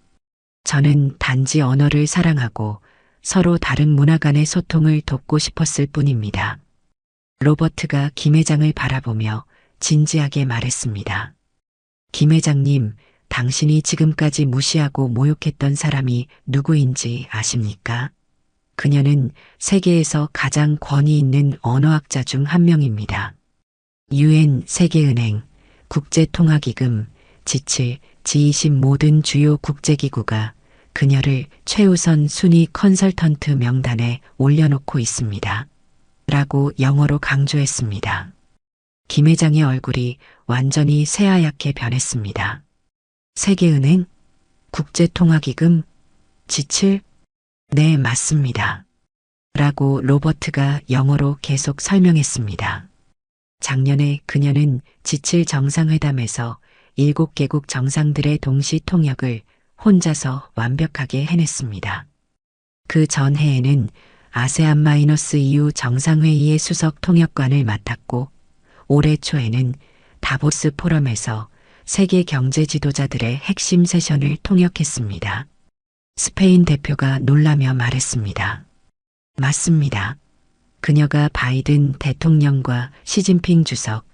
저는 단지 언어를 사랑하고 서로 다른 문화 간의 소통을 돕고 싶었을 뿐입니다. 로버트가 김 회장을 바라보며 진지하게 말했습니다. 김 회장님, 당신이 지금까지 무시하고 모욕했던 사람이 누구인지 아십니까? 그녀는 세계에서 가장 권위 있는 언어학자 중 한 명입니다. UN 세계은행, 국제통화기금, G7, G20 모든 주요 국제기구가 그녀를 최우선 순위 컨설턴트 명단에 올려놓고 있습니다. 라고 영어로 강조했습니다. 김 회장의 얼굴이 완전히 새하얗게 변했습니다. 세계은행? 국제통화기금? G7? 네, 맞습니다. 라고 로버트가 영어로 계속 설명했습니다. 작년에 그녀는 G7 정상회담에서 7개국 정상들의 동시 통역을 혼자서 완벽하게 해냈습니다. 그 전해에는 아세안-EU 정상회의의 수석 통역관을 맡았고 올해 초에는 다보스 포럼에서 세계 경제 지도자들의 핵심 세션을 통역했습니다. 스페인 대표가 놀라며 말했습니다. 맞습니다. 그녀가 바이든 대통령과 시진핑 주석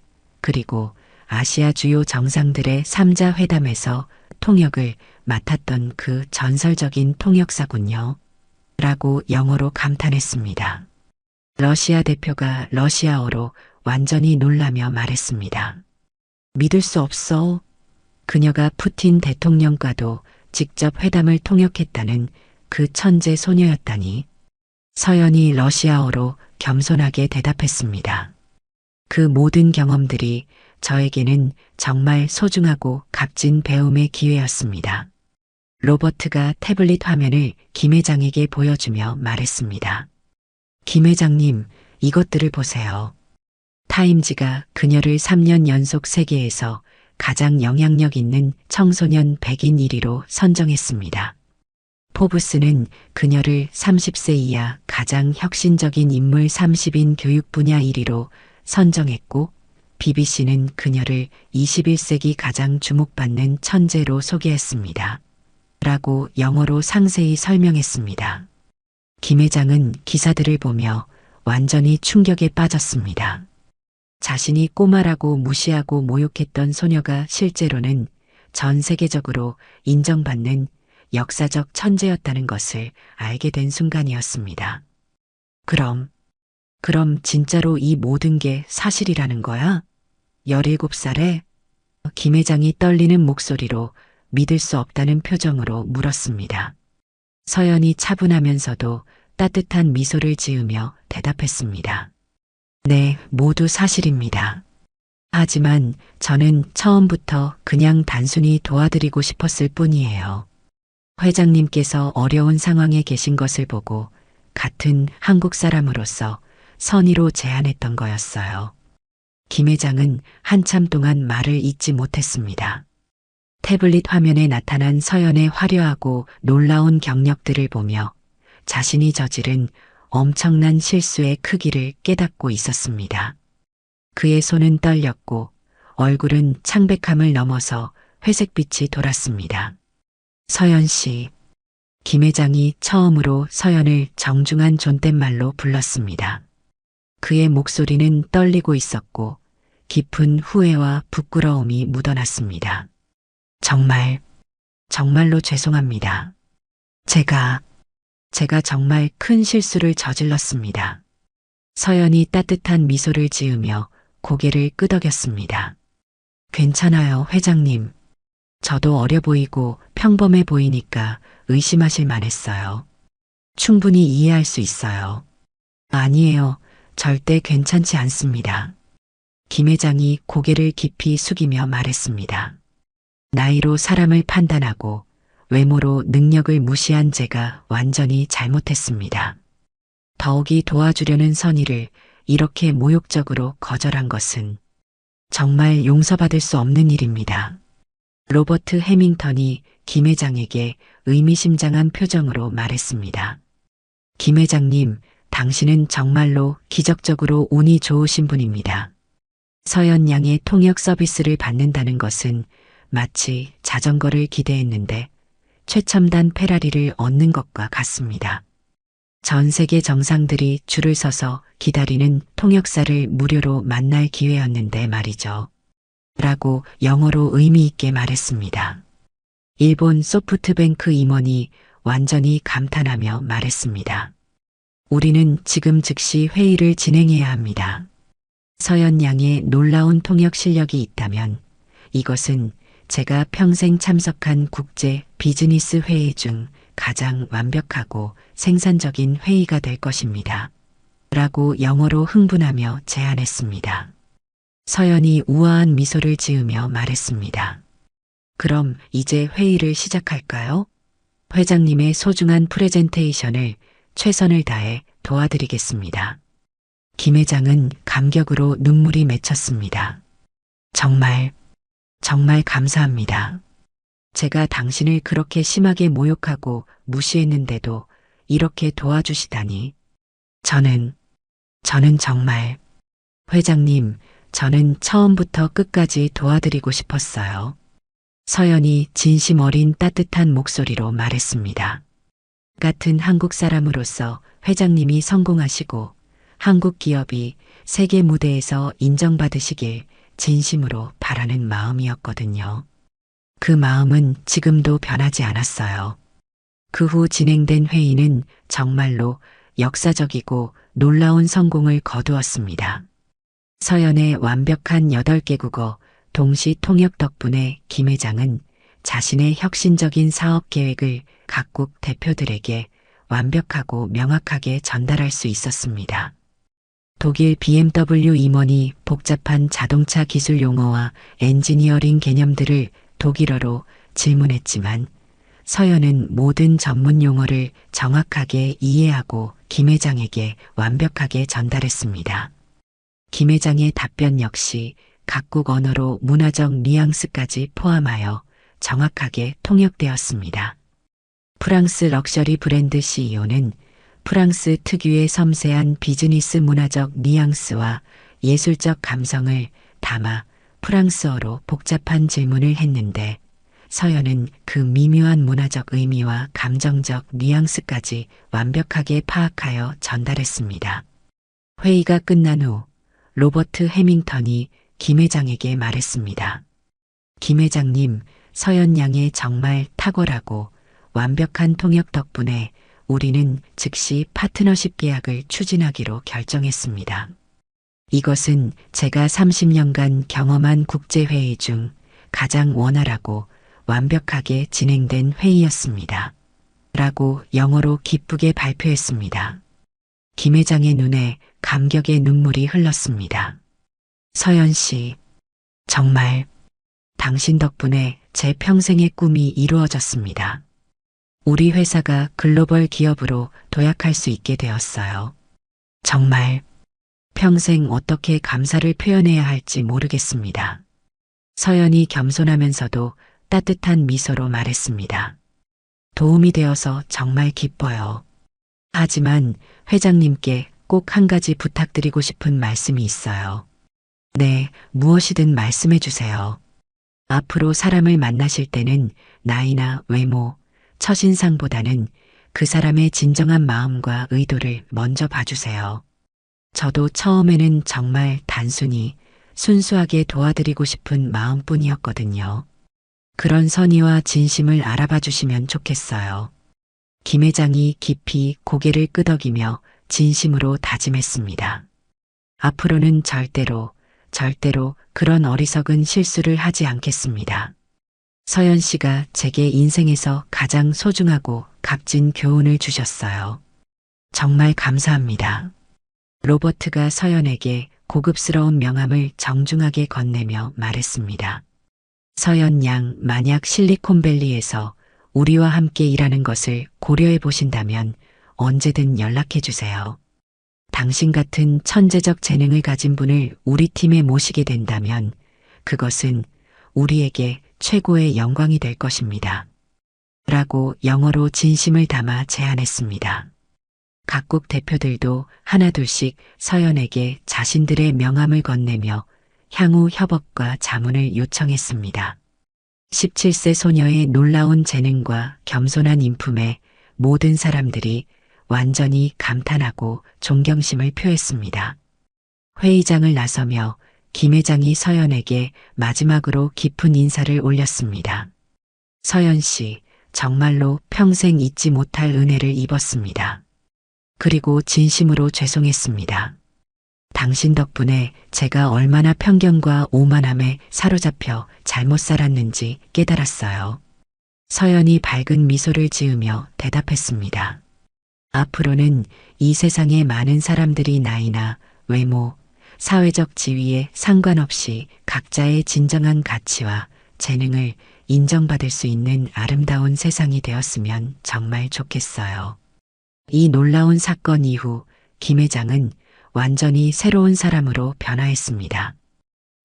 그리고 아시아 주요 정상들의 3자 회담에서 통역을 맡았던 그 전설적인 통역사군요. 라고 영어로 감탄했습니다. 러시아 대표가 러시아어로 완전히 놀라며 말했습니다. 믿을 수 없어. 그녀가 푸틴 대통령과도 직접 회담을 통역했다는 그 천재 소녀였다니. 서연이 러시아어로 겸손하게 대답했습니다. 그 모든 경험들이 저에게는 정말 소중하고 값진 배움의 기회였습니다. 로버트가 태블릿 화면을 김 회장에게 보여주며 말했습니다. 김 회장님, 이것들을 보세요. 타임지가 그녀를 3년 연속 세계에서 가장 영향력 있는 청소년 100인 1위로 선정했습니다. 포브스는 그녀를 30세 이하 가장 혁신적인 인물 30인 교육 분야 1위로 선정했고 BBC는 그녀를 21세기 가장 주목받는 천재로 소개했습니다. 라고 영어로 상세히 설명했습니다. 김 회장은 기사들을 보며 완전히 충격에 빠졌습니다. 자신이 꼬마라고 무시하고 모욕했던 소녀가 실제로는 전 세계적으로 인정받는 역사적 천재였다는 것을 알게 된 순간이었습니다. 그럼 진짜로 이 모든 게 사실이라는 거야? 17살에? 김 회장이 떨리는 목소리로 믿을 수 없다는 표정으로 물었습니다. 서연이 차분하면서도 따뜻한 미소를 지으며 대답했습니다. 네, 모두 사실입니다. 하지만 저는 처음부터 그냥 단순히 도와드리고 싶었을 뿐이에요. 회장님께서 어려운 상황에 계신 것을 보고 같은 한국 사람으로서 선의로 제안했던 거였어요. 김 회장은 한참 동안 말을 잇지 못했습니다. 태블릿 화면에 나타난 서연의 화려하고 놀라운 경력들을 보며 자신이 저지른 엄청난 실수의 크기를 깨닫고 있었습니다. 그의 손은 떨렸고 얼굴은 창백함을 넘어서 회색빛이 돌았습니다. 서연 씨. 김 회장이 처음으로 서연을 정중한 존댓말로 불렀습니다. 그의 목소리는 떨리고 있었고 깊은 후회와 부끄러움이 묻어났습니다. 정말로 죄송합니다. 제가 정말 큰 실수를 저질렀습니다. 서연이 따뜻한 미소를 지으며 고개를 끄덕였습니다. 괜찮아요, 회장님. 저도 어려 보이고 평범해 보이니까 의심하실 만했어요. 충분히 이해할 수 있어요. 아니에요. 절대 괜찮지 않습니다. 김 회장이 고개를 깊이 숙이며 말했습니다. 나이로 사람을 판단하고 외모로 능력을 무시한 제가 완전히 잘못했습니다. 더욱이 도와주려는 선의를 이렇게 모욕적으로 거절한 것은 정말 용서받을 수 없는 일입니다. 로버트 해밍턴이 김 회장에게 의미심장한 표정으로 말했습니다. 김 회장님, 당신은 정말로 기적적으로 운이 좋으신 분입니다. 서연 양의 통역 서비스를 받는다는 것은 마치 자전거를 기대했는데 최첨단 페라리를 얻는 것과 같습니다. 전 세계 정상들이 줄을 서서 기다리는 통역사를 무료로 만날 기회였는데 말이죠. 라고 영어로 의미 있게 말했습니다. 일본 소프트뱅크 임원이 완전히 감탄하며 말했습니다. 우리는 지금 즉시 회의를 진행해야 합니다. 서연 양의 놀라운 통역 실력이 있다면 이것은 제가 평생 참석한 국제 비즈니스 회의 중 가장 완벽하고 생산적인 회의가 될 것입니다. 라고 영어로 흥분하며 제안했습니다. 서연이 우아한 미소를 지으며 말했습니다. 그럼 이제 회의를 시작할까요? 회장님의 소중한 프레젠테이션을 최선을 다해 도와드리겠습니다. 김 회장은 감격으로 눈물이 맺혔습니다. 정말 감사합니다. 제가 당신을 그렇게 심하게 모욕하고 무시했는데도 이렇게 도와주시다니. 저는 정말, 회장님, 저는 처음부터 끝까지 도와드리고 싶었어요. 서연이 진심 어린 따뜻한 목소리로 말했습니다. 같은 한국 사람으로서 회장님이 성공하시고 한국 기업이 세계 무대에서 인정받으시길 진심으로 바라는 마음이었거든요. 그 마음은 지금도 변하지 않았어요. 그 후 진행된 회의는 정말로 역사적이고 놀라운 성공을 거두었습니다. 서연의 완벽한 8개 국어 동시 통역 덕분에 김 회장은 자신의 혁신적인 사업 계획을 각국 대표들에게 완벽하고 명확하게 전달할 수 있었습니다. 독일 BMW 임원이 복잡한 자동차 기술 용어와 엔지니어링 개념들을 독일어로 질문했지만 서연은 모든 전문 용어를 정확하게 이해하고 김 회장에게 완벽하게 전달했습니다. 김 회장의 답변 역시 각국 언어로 문화적 뉘앙스까지 포함하여 정확하게 통역되었습니다. 프랑스 럭셔리 브랜드 CEO는 프랑스 특유의 섬세한 비즈니스 문화적 뉘앙스와 예술적 감성을 담아 프랑스어로 복잡한 질문을 했는데 서연은 그 미묘한 문화적 의미와 감정적 뉘앙스까지 완벽하게 파악하여 전달했습니다. 회의가 끝난 후 로버트 해밍턴이 김 회장에게 말했습니다. 김 회장님, 서연 양의 정말 탁월하고 완벽한 통역 덕분에 우리는 즉시 파트너십 계약을 추진하기로 결정했습니다. 이것은 제가 30년간 경험한 국제회의 중 가장 원활하고 완벽하게 진행된 회의였습니다. 라고 영어로 기쁘게 발표했습니다. 김 회장의 눈에 감격의 눈물이 흘렀습니다. 서연 씨, 정말 당신 덕분에 제 평생의 꿈이 이루어졌습니다. 우리 회사가 글로벌 기업으로 도약할 수 있게 되었어요. 정말 평생 어떻게 감사를 표현해야 할지 모르겠습니다. 서연이 겸손하면서도 따뜻한 미소로 말했습니다. 도움이 되어서 정말 기뻐요. 하지만 회장님께 꼭 한 가지 부탁드리고 싶은 말씀이 있어요. 네, 무엇이든 말씀해 주세요. 앞으로 사람을 만나실 때는 나이나 외모, 첫인상보다는 그 사람의 진정한 마음과 의도를 먼저 봐주세요. 저도 처음에는 정말 단순히 순수하게 도와드리고 싶은 마음뿐이었거든요. 그런 선의와 진심을 알아봐 주시면 좋겠어요. 김 회장이 깊이 고개를 끄덕이며 진심으로 다짐했습니다. 앞으로는 절대로 그런 어리석은 실수를 하지 않겠습니다. 서연 씨가 제게 인생에서 가장 소중하고 값진 교훈을 주셨어요. 정말 감사합니다. 로버트가 서연에게 고급스러운 명함을 정중하게 건네며 말했습니다. 서연 양, 만약 실리콘밸리에서 우리와 함께 일하는 것을 고려해 보신다면 언제든 연락해 주세요. 당신 같은 천재적 재능을 가진 분을 우리 팀에 모시게 된다면 그것은 우리에게 최고의 영광이 될 것입니다. 라고 영어로 진심을 담아 제안했습니다. 각국 대표들도 하나둘씩 서연에게 자신들의 명함을 건네며 향후 협업과 자문을 요청했습니다. 17세 소녀의 놀라운 재능과 겸손한 인품에 모든 사람들이 완전히 감탄하고 존경심을 표했습니다. 회의장을 나서며 김 회장이 서연에게 마지막으로 깊은 인사를 올렸습니다. 서연 씨, 정말로 평생 잊지 못할 은혜를 입었습니다. 그리고 진심으로 죄송했습니다. 당신 덕분에 제가 얼마나 편견과 오만함에 사로잡혀 잘못 살았는지 깨달았어요. 서연이 밝은 미소를 지으며 대답했습니다. 앞으로는 이 세상의 많은 사람들이 나이나 외모, 사회적 지위에 상관없이 각자의 진정한 가치와 재능을 인정받을 수 있는 아름다운 세상이 되었으면 정말 좋겠어요. 이 놀라운 사건 이후 김 회장은 완전히 새로운 사람으로 변화했습니다.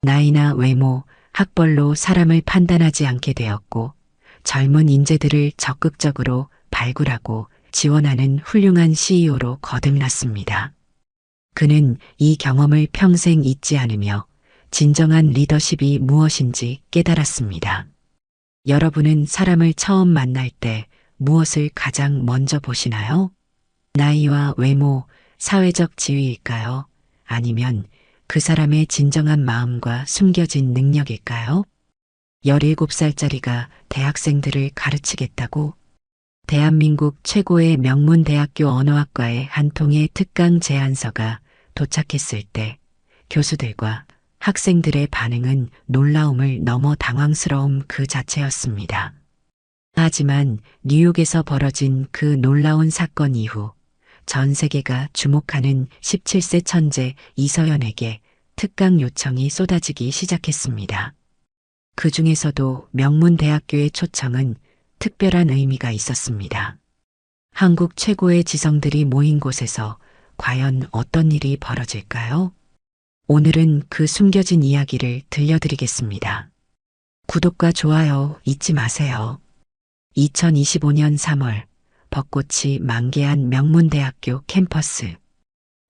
나이나 외모, 학벌로 사람을 판단하지 않게 되었고 젊은 인재들을 적극적으로 발굴하고 지원하는 훌륭한 CEO로 거듭났습니다. 그는 이 경험을 평생 잊지 않으며 진정한 리더십이 무엇인지 깨달았습니다. 여러분은 사람을 처음 만날 때 무엇을 가장 먼저 보시나요? 나이와 외모, 사회적 지위일까요? 아니면 그 사람의 진정한 마음과 숨겨진 능력일까요? 17살짜리가 대학생들을 가르치겠다고? 대한민국 최고의 명문 대학교 언어학과의 한 통의 특강 제안서가 도착했을 때 교수들과 학생들의 반응은 놀라움을 넘어 당황스러움 그 자체였습니다. 하지만 뉴욕에서 벌어진 그 놀라운 사건 이후 전 세계가 주목하는 17세 천재 이서연에게 특강 요청이 쏟아지기 시작했습니다. 그 중에서도 명문대학교의 초청은 특별한 의미가 있었습니다. 한국 최고의 지성들이 모인 곳에서 과연 어떤 일이 벌어질까요? 오늘은 그 숨겨진 이야기를 들려드리겠습니다. 구독과 좋아요 잊지 마세요. 2025년 3월 벚꽃이 만개한 명문대학교 캠퍼스.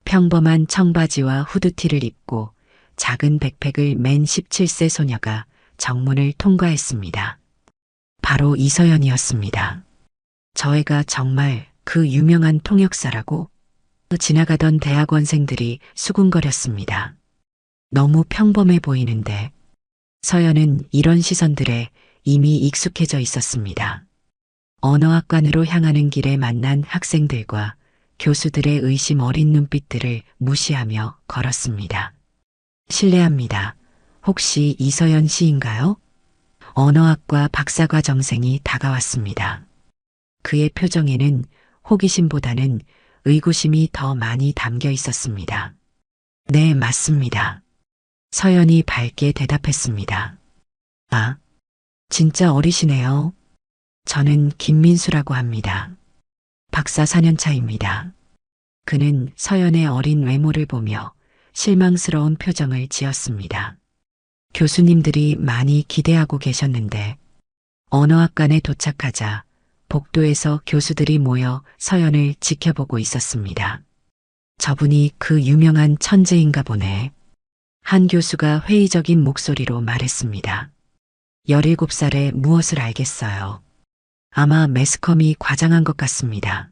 평범한 청바지와 후드티를 입고 작은 백팩을 맨 17세 소녀가 정문을 통과했습니다. 바로 이서연이었습니다. 저 애가 정말 그 유명한 통역사라고? 지나가던 대학원생들이 수군거렸습니다. 너무 평범해 보이는데. 서연은 이런 시선들에 이미 익숙해져 있었습니다. 언어학관으로 향하는 길에 만난 학생들과 교수들의 의심 어린 눈빛들을 무시하며 걸었습니다. 실례합니다. 혹시 이서연 씨인가요? 언어학과 박사과정생이 다가왔습니다. 그의 표정에는 호기심보다는 의구심이 더 많이 담겨 있었습니다. 네, 맞습니다. 서연이 밝게 대답했습니다. 아, 진짜 어리시네요. 저는 김민수라고 합니다. 박사 4년차입니다. 그는 서연의 어린 외모를 보며 실망스러운 표정을 지었습니다. 교수님들이 많이 기대하고 계셨는데 언어학관에 도착하자 복도에서 교수들이 모여 서연을 지켜보고 있었습니다. 저분이 그 유명한 천재인가 보네. 한 교수가 회의적인 목소리로 말했습니다. 17살에 무엇을 알겠어요. 아마 매스컴이 과장한 것 같습니다.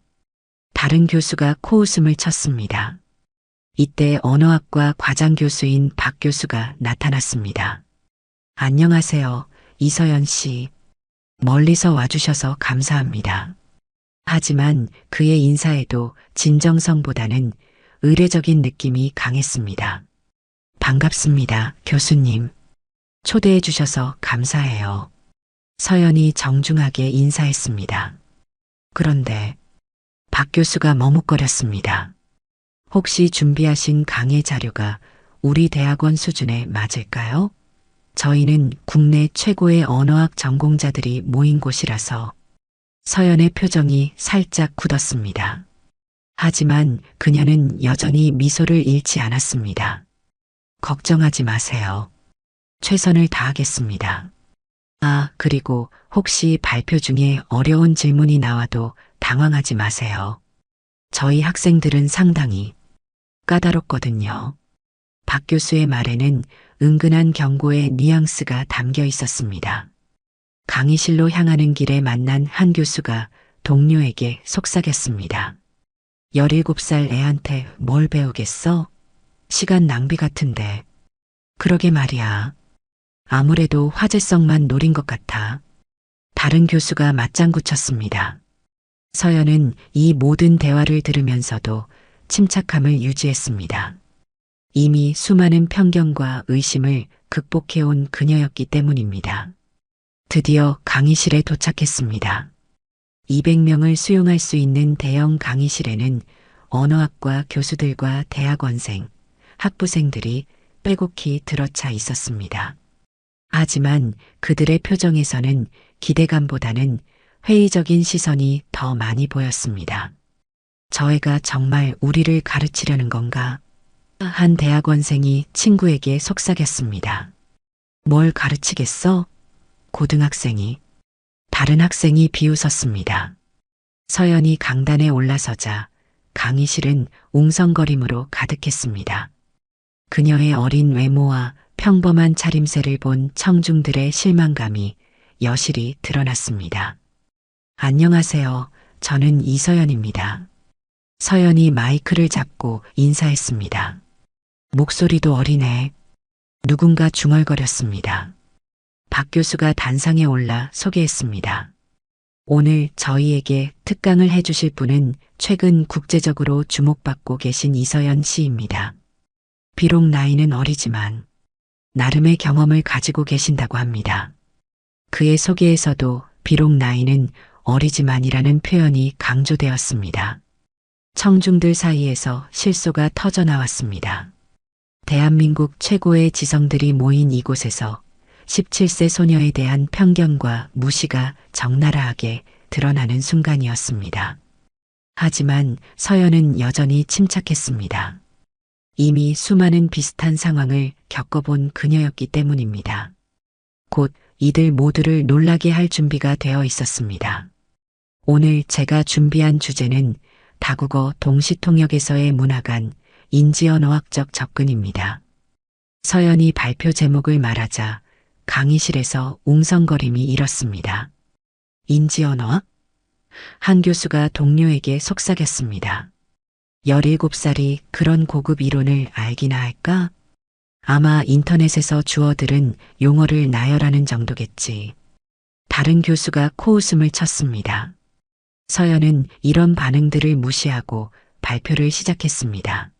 다른 교수가 코웃음을 쳤습니다. 이때 언어학과 과장 교수인 박 교수가 나타났습니다. 안녕하세요, 이서연 씨. 멀리서 와주셔서 감사합니다. 하지만 그의 인사에도 진정성보다는 의례적인 느낌이 강했습니다. 반갑습니다, 교수님. 초대해 주셔서 감사해요. 서연이 정중하게 인사했습니다. 그런데 박 교수가 머뭇거렸습니다. 혹시 준비하신 강의 자료가 우리 대학원 수준에 맞을까요? 저희는 국내 최고의 언어학 전공자들이 모인 곳이라서. 서연의 표정이 살짝 굳었습니다. 하지만 그녀는 여전히 미소를 잃지 않았습니다. 걱정하지 마세요. 최선을 다하겠습니다. 아, 그리고 혹시 발표 중에 어려운 질문이 나와도 당황하지 마세요. 저희 학생들은 상당히 까다롭거든요. 박 교수의 말에는 은근한 경고의 뉘앙스가 담겨 있었습니다. 강의실로 향하는 길에 만난 한 교수가 동료에게 속삭였습니다. 17살 애한테 뭘 배우겠어? 시간 낭비 같은데. 그러게 말이야. 아무래도 화제성만 노린 것 같아. 다른 교수가 맞장구 쳤습니다. 서연은 이 모든 대화를 들으면서도 침착함을 유지했습니다. 이미 수많은 편견과 의심을 극복해온 그녀였기 때문입니다. 드디어 강의실에 도착했습니다. 200명을 수용할 수 있는 대형 강의실에는 언어학과 교수들과 대학원생, 학부생들이 빼곡히 들어차 있었습니다. 하지만 그들의 표정에서는 기대감보다는 회의적인 시선이 더 많이 보였습니다. 저 애가 정말 우리를 가르치려는 건가? 한 대학원생이 친구에게 속삭였습니다. 뭘 가르치겠어? 고등학생이. 다른 학생이 비웃었습니다. 서연이 강단에 올라서자 강의실은 웅성거림으로 가득했습니다. 그녀의 어린 외모와 평범한 차림새를 본 청중들의 실망감이 여실히 드러났습니다. 안녕하세요. 저는 이서연입니다. 서연이 마이크를 잡고 인사했습니다. 목소리도 어리네. 누군가 중얼거렸습니다. 박 교수가 단상에 올라 소개했습니다. 오늘 저희에게 특강을 해주실 분은 최근 국제적으로 주목받고 계신 이서연 씨입니다. 비록 나이는 어리지만 나름의 경험을 가지고 계신다고 합니다. 그의 소개에서도 비록 나이는 어리지만이라는 표현이 강조되었습니다. 청중들 사이에서 실소가 터져 나왔습니다. 대한민국 최고의 지성들이 모인 이곳에서 17세 소녀에 대한 편견과 무시가 적나라하게 드러나는 순간이었습니다. 하지만 서연은 여전히 침착했습니다. 이미 수많은 비슷한 상황을 겪어본 그녀였기 때문입니다. 곧 이들 모두를 놀라게 할 준비가 되어 있었습니다. 오늘 제가 준비한 주제는 다국어 동시통역에서의 문화간 인지언어학적 접근입니다. 서연이 발표 제목을 말하자 강의실에서 웅성거림이 일었습니다. 인지언어학? 한 교수가 동료에게 속삭였습니다. 17살이 그런 고급 이론을 알기나 할까? 아마 인터넷에서 주워들은 용어를 나열하는 정도겠지. 다른 교수가 코웃음을 쳤습니다. 서연은 이런 반응들을 무시하고 발표를 시작했습니다.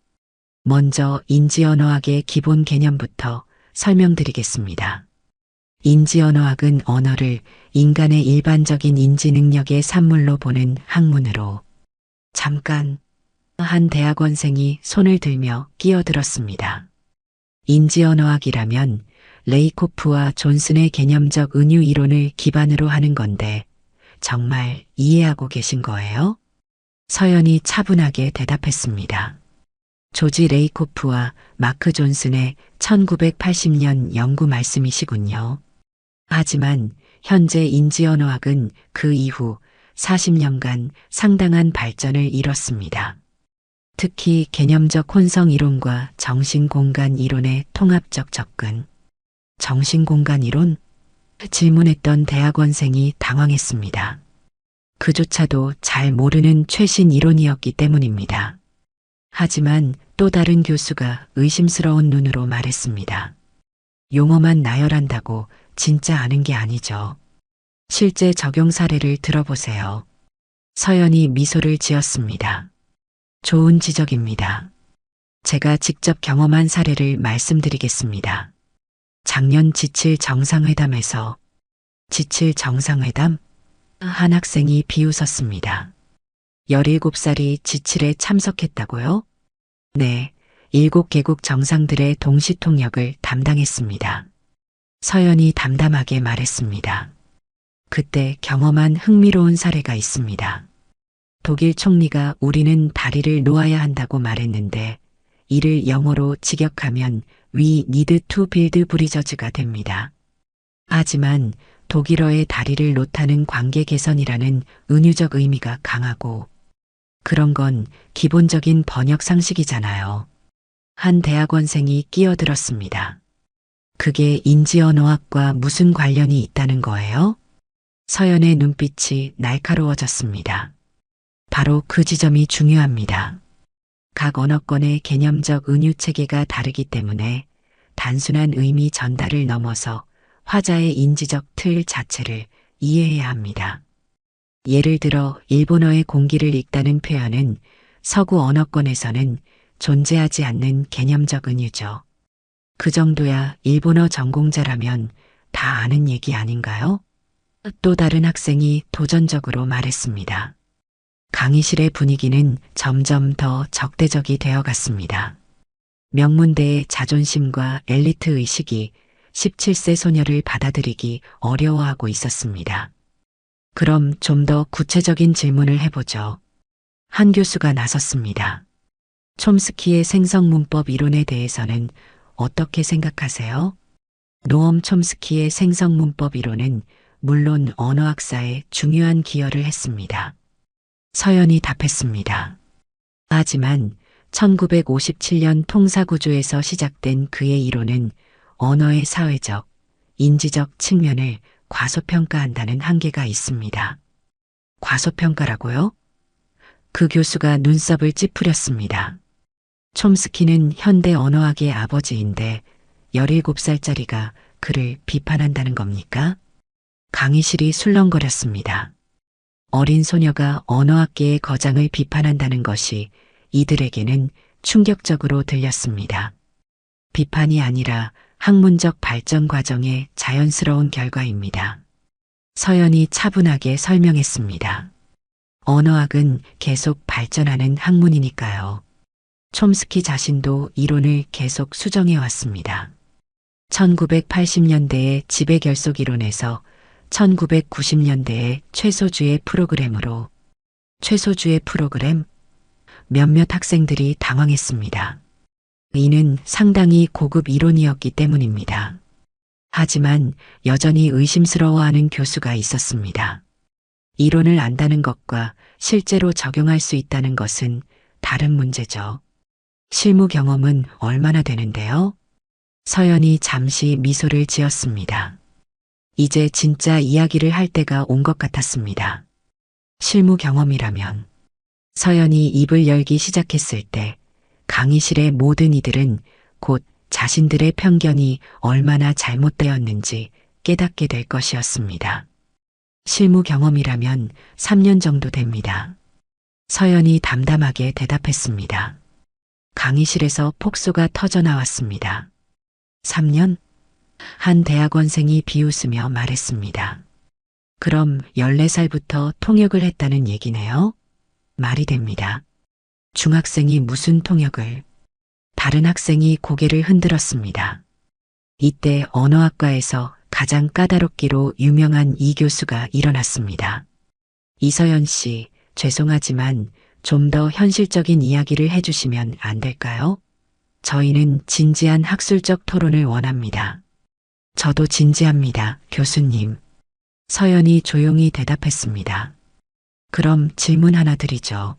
먼저 인지언어학의 기본 개념부터 설명드리겠습니다. 인지언어학은 언어를 인간의 일반적인 인지 능력의 산물로 보는 학문으로 잠깐 한 대학원생이 손을 들며 끼어들었습니다. 인지언어학이라면 레이코프와 존슨의 개념적 은유 이론을 기반으로 하는 건데 정말 이해하고 계신 거예요? 서연이 차분하게 대답했습니다. 조지 레이코프와 마크 존슨의 1980년 연구 말씀이시군요. 하지만 현재 인지언어학은 그 이후 40년간 상당한 발전을 이뤘습니다. 특히 개념적 혼성 이론과 정신공간 이론의 통합적 접근. 정신공간 이론? 질문했던 대학원생이 당황했습니다. 그조차도 잘 모르는 최신 이론이었기 때문입니다. 하지만 또 다른 교수가 의심스러운 눈으로 말했습니다. 용어만 나열한다고 진짜 아는 게 아니죠. 실제 적용 사례를 들어보세요. 서연이 미소를 지었습니다. 좋은 지적입니다. 제가 직접 경험한 사례를 말씀드리겠습니다. 작년 지칠 정상회담에서 지칠 정상회담? 한 학생이 비웃었습니다. 17살이 지칠에 참석했다고요? 네, 7개국 정상들의 동시통역을 담당했습니다. 서연이 담담하게 말했습니다. 그때 경험한 흥미로운 사례가 있습니다. 독일 총리가 우리는 다리를 놓아야 한다고 말했는데 이를 영어로 직역하면 We need to build bridges가 됩니다. 하지만 독일어의 다리를 놓다는 관계 개선이라는 은유적 의미가 강하고 그런 건 기본적인 번역 상식이잖아요. 한 대학원생이 끼어들었습니다. 그게 인지언어학과 무슨 관련이 있다는 거예요? 서연의 눈빛이 날카로워졌습니다. 바로 그 지점이 중요합니다. 각 언어권의 개념적 은유 체계가 다르기 때문에 단순한 의미 전달을 넘어서 화자의 인지적 틀 자체를 이해해야 합니다. 예를 들어 일본어의 공기를 읽다는 표현은 서구 언어권에서는 존재하지 않는 개념적 은유죠. 그 정도야 일본어 전공자라면 다 아는 얘기 아닌가요? 또 다른 학생이 도전적으로 말했습니다. 강의실의 분위기는 점점 더 적대적이 되어 갔습니다. 명문대의 자존심과 엘리트 의식이 17세 소녀를 받아들이기 어려워하고 있었습니다. 그럼 좀 더 구체적인 질문을 해보죠. 한 교수가 나섰습니다. 촘스키의 생성문법 이론에 대해서는 어떻게 생각하세요? 노엄 촘스키의 생성문법 이론은 물론 언어학사에 중요한 기여를 했습니다. 서연이 답했습니다. 하지만 1957년 통사구조에서 시작된 그의 이론은 언어의 사회적, 인지적 측면을 과소평가한다는 한계가 있습니다. 과소평가라고요? 그 교수가 눈썹을 찌푸렸습니다. 촘스키는 현대 언어학의 아버지인데 17살짜리가 그를 비판한다는 겁니까? 강의실이 술렁거렸습니다. 어린 소녀가 언어학계의 거장을 비판한다는 것이 이들에게는 충격적으로 들렸습니다. 비판이 아니라 학문적 발전 과정의 자연스러운 결과입니다. 서연이 차분하게 설명했습니다. 언어학은 계속 발전하는 학문이니까요. 촘스키 자신도 이론을 계속 수정해 왔습니다. 1980년대의 지배결속 이론에서 1990년대의 최소주의 프로그램으로 최소주의 프로그램? 몇몇 학생들이 당황했습니다. 이는 상당히 고급 이론이었기 때문입니다. 하지만 여전히 의심스러워하는 교수가 있었습니다. 이론을 안다는 것과 실제로 적용할 수 있다는 것은 다른 문제죠. 실무 경험은 얼마나 되는데요? 서연이 잠시 미소를 지었습니다. 이제 진짜 이야기를 할 때가 온 것 같았습니다. 실무 경험이라면 서연이 입을 열기 시작했을 때 강의실의 모든 이들은 곧 자신들의 편견이 얼마나 잘못되었는지 깨닫게 될 것이었습니다. 실무 경험이라면 3년 정도 됩니다. 서연이 담담하게 대답했습니다. 강의실에서 폭소가 터져 나왔습니다. 3년? 한 대학원생이 비웃으며 말했습니다. 그럼 14살부터 통역을 했다는 얘기네요? 말이 됩니다. 중학생이 무슨 통역을? 다른 학생이 고개를 흔들었습니다. 이때 언어학과에서 가장 까다롭기로 유명한 이 교수가 일어났습니다. 이서연 씨, 죄송하지만 좀 더 현실적인 이야기를 해주시면 안 될까요? 저희는 진지한 학술적 토론을 원합니다. 저도 진지합니다, 교수님. 서연이 조용히 대답했습니다. 그럼 질문 하나 드리죠.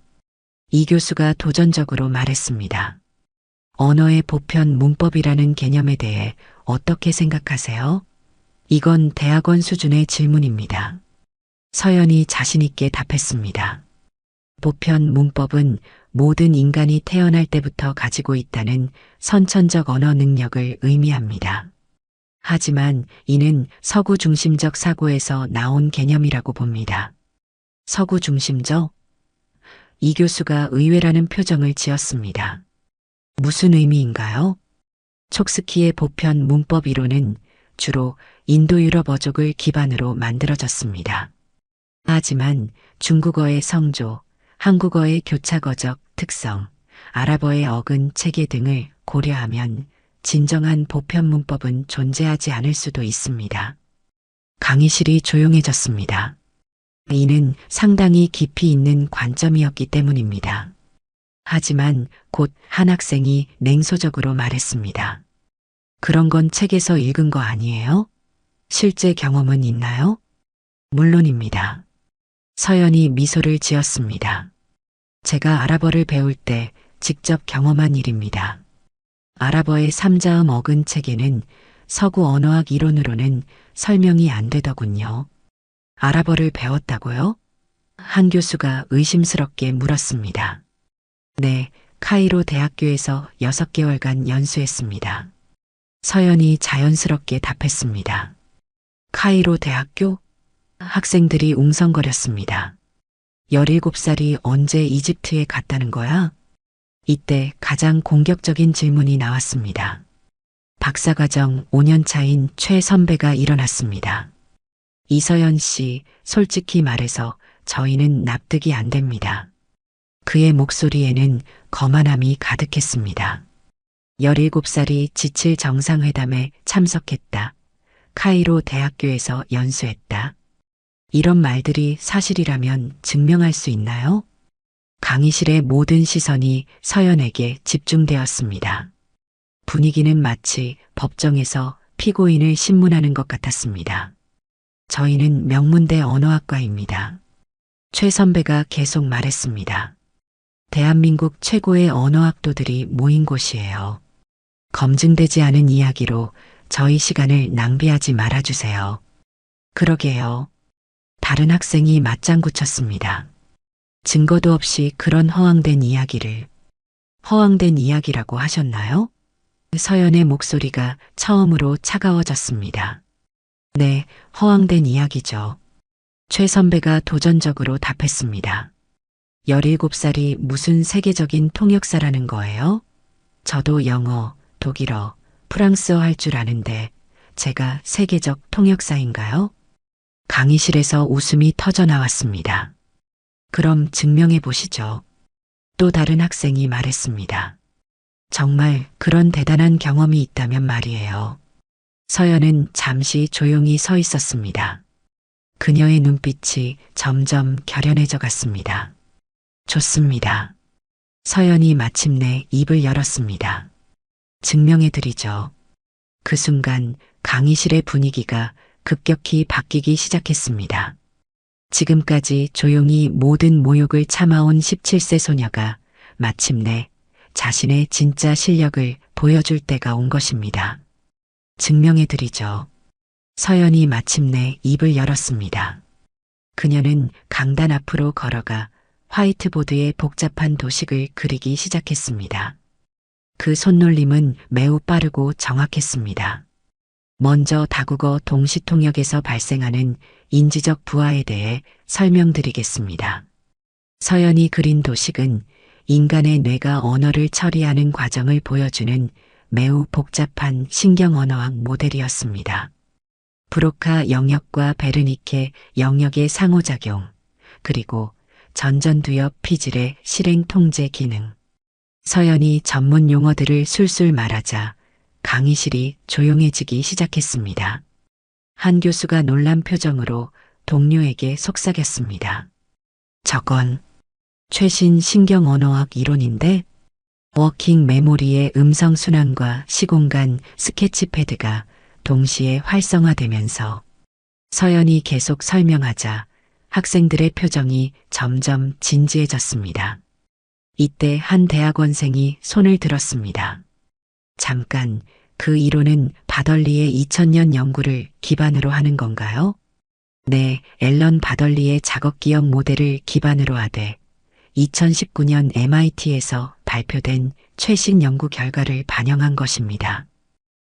이 교수가 도전적으로 말했습니다. 언어의 보편 문법이라는 개념에 대해 어떻게 생각하세요? 이건 대학원 수준의 질문입니다. 서연이 자신있게 답했습니다. 보편 문법은 모든 인간이 태어날 때부터 가지고 있다는 선천적 언어 능력을 의미합니다. 하지만 이는 서구 중심적 사고에서 나온 개념이라고 봅니다. 서구 중심적? 이 교수가 의외라는 표정을 지었습니다. 무슨 의미인가요? 촉스키의 보편 문법 이론은 주로 인도유럽 어족을 기반으로 만들어졌습니다. 하지만 중국어의 성조, 한국어의 교차어적 특성, 아랍어의 어근 체계 등을 고려하면 진정한 보편 문법은 존재하지 않을 수도 있습니다. 강의실이 조용해졌습니다. 이는 상당히 깊이 있는 관점이었기 때문입니다. 하지만 곧 한 학생이 냉소적으로 말했습니다. 그런 건 책에서 읽은 거 아니에요? 실제 경험은 있나요? 물론입니다. 서연이 미소를 지었습니다. 제가 아랍어를 배울 때 직접 경험한 일입니다. 아랍어의 삼자음 어근 체계는 서구 언어학 이론으로는 설명이 안 되더군요. 아랍어를 배웠다고요? 한 교수가 의심스럽게 물었습니다. 네, 카이로 대학교에서 6개월간 연수했습니다. 서연이 자연스럽게 답했습니다. 카이로 대학교? 학생들이 웅성거렸습니다. 17살이 언제 이집트에 갔다는 거야? 이때 가장 공격적인 질문이 나왔습니다. 박사과정 5년 차인 최 선배가 일어났습니다. 이서연 씨, 솔직히 말해서 저희는 납득이 안 됩니다. 그의 목소리에는 거만함이 가득했습니다. 17살이 지칠 정상회담에 참석했다. 카이로 대학교에서 연수했다. 이런 말들이 사실이라면 증명할 수 있나요? 강의실의 모든 시선이 서연에게 집중되었습니다. 분위기는 마치 법정에서 피고인을 신문하는 것 같았습니다. 저희는 명문대 언어학과입니다. 최 선배가 계속 말했습니다. 대한민국 최고의 언어학도들이 모인 곳이에요. 검증되지 않은 이야기로 저희 시간을 낭비하지 말아주세요. 그러게요. 다른 학생이 맞장구 쳤습니다. 증거도 없이 그런 허황된 이야기를. 허황된 이야기라고 하셨나요? 서연의 목소리가 처음으로 차가워졌습니다. 네, 허황된 이야기죠. 최 선배가 도전적으로 답했습니다. 17살이 무슨 세계적인 통역사라는 거예요? 저도 영어, 독일어, 프랑스어 할 줄 아는데 제가 세계적 통역사인가요? 강의실에서 웃음이 터져 나왔습니다. 그럼 증명해 보시죠. 또 다른 학생이 말했습니다. 정말 그런 대단한 경험이 있다면 말이에요. 서연은 잠시 조용히 서 있었습니다. 그녀의 눈빛이 점점 결연해져 갔습니다. 좋습니다. 서연이 마침내 입을 열었습니다. 증명해 드리죠. 그 순간 강의실의 분위기가 급격히 바뀌기 시작했습니다. 지금까지 조용히 모든 모욕을 참아온 17세 소녀가 마침내 자신의 진짜 실력을 보여줄 때가 온 것입니다. 증명해 드리죠. 서연이 마침내 입을 열었습니다. 그녀는 강단 앞으로 걸어가 화이트보드에 복잡한 도식을 그리기 시작했습니다. 그 손놀림은 매우 빠르고 정확했습니다. 먼저 다국어 동시통역에서 발생하는 인지적 부하에 대해 설명드리겠습니다. 서연이 그린 도식은 인간의 뇌가 언어를 처리하는 과정을 보여주는 매우 복잡한 신경 언어학 모델이었습니다. 브로카 영역과 베르니케 영역의 상호작용, 그리고 전전두엽 피질의 실행 통제 기능. 서연이 전문 용어들을 술술 말하자 강의실이 조용해지기 시작했습니다. 한 교수가 놀란 표정으로 동료에게 속삭였습니다. 저건 최신 신경 언어학 이론인데? 워킹 메모리의 음성 순환과 시공간 스케치패드가 동시에 활성화되면서 서연이 계속 설명하자 학생들의 표정이 점점 진지해졌습니다. 이때 한 대학원생이 손을 들었습니다. 잠깐, 그 이론은 바덜리의 2000년 연구를 기반으로 하는 건가요? 네, 앨런 바덜리의 작업 기억 모델을 기반으로 하되 2019년 MIT에서 발표된 최신 연구 결과를 반영한 것입니다.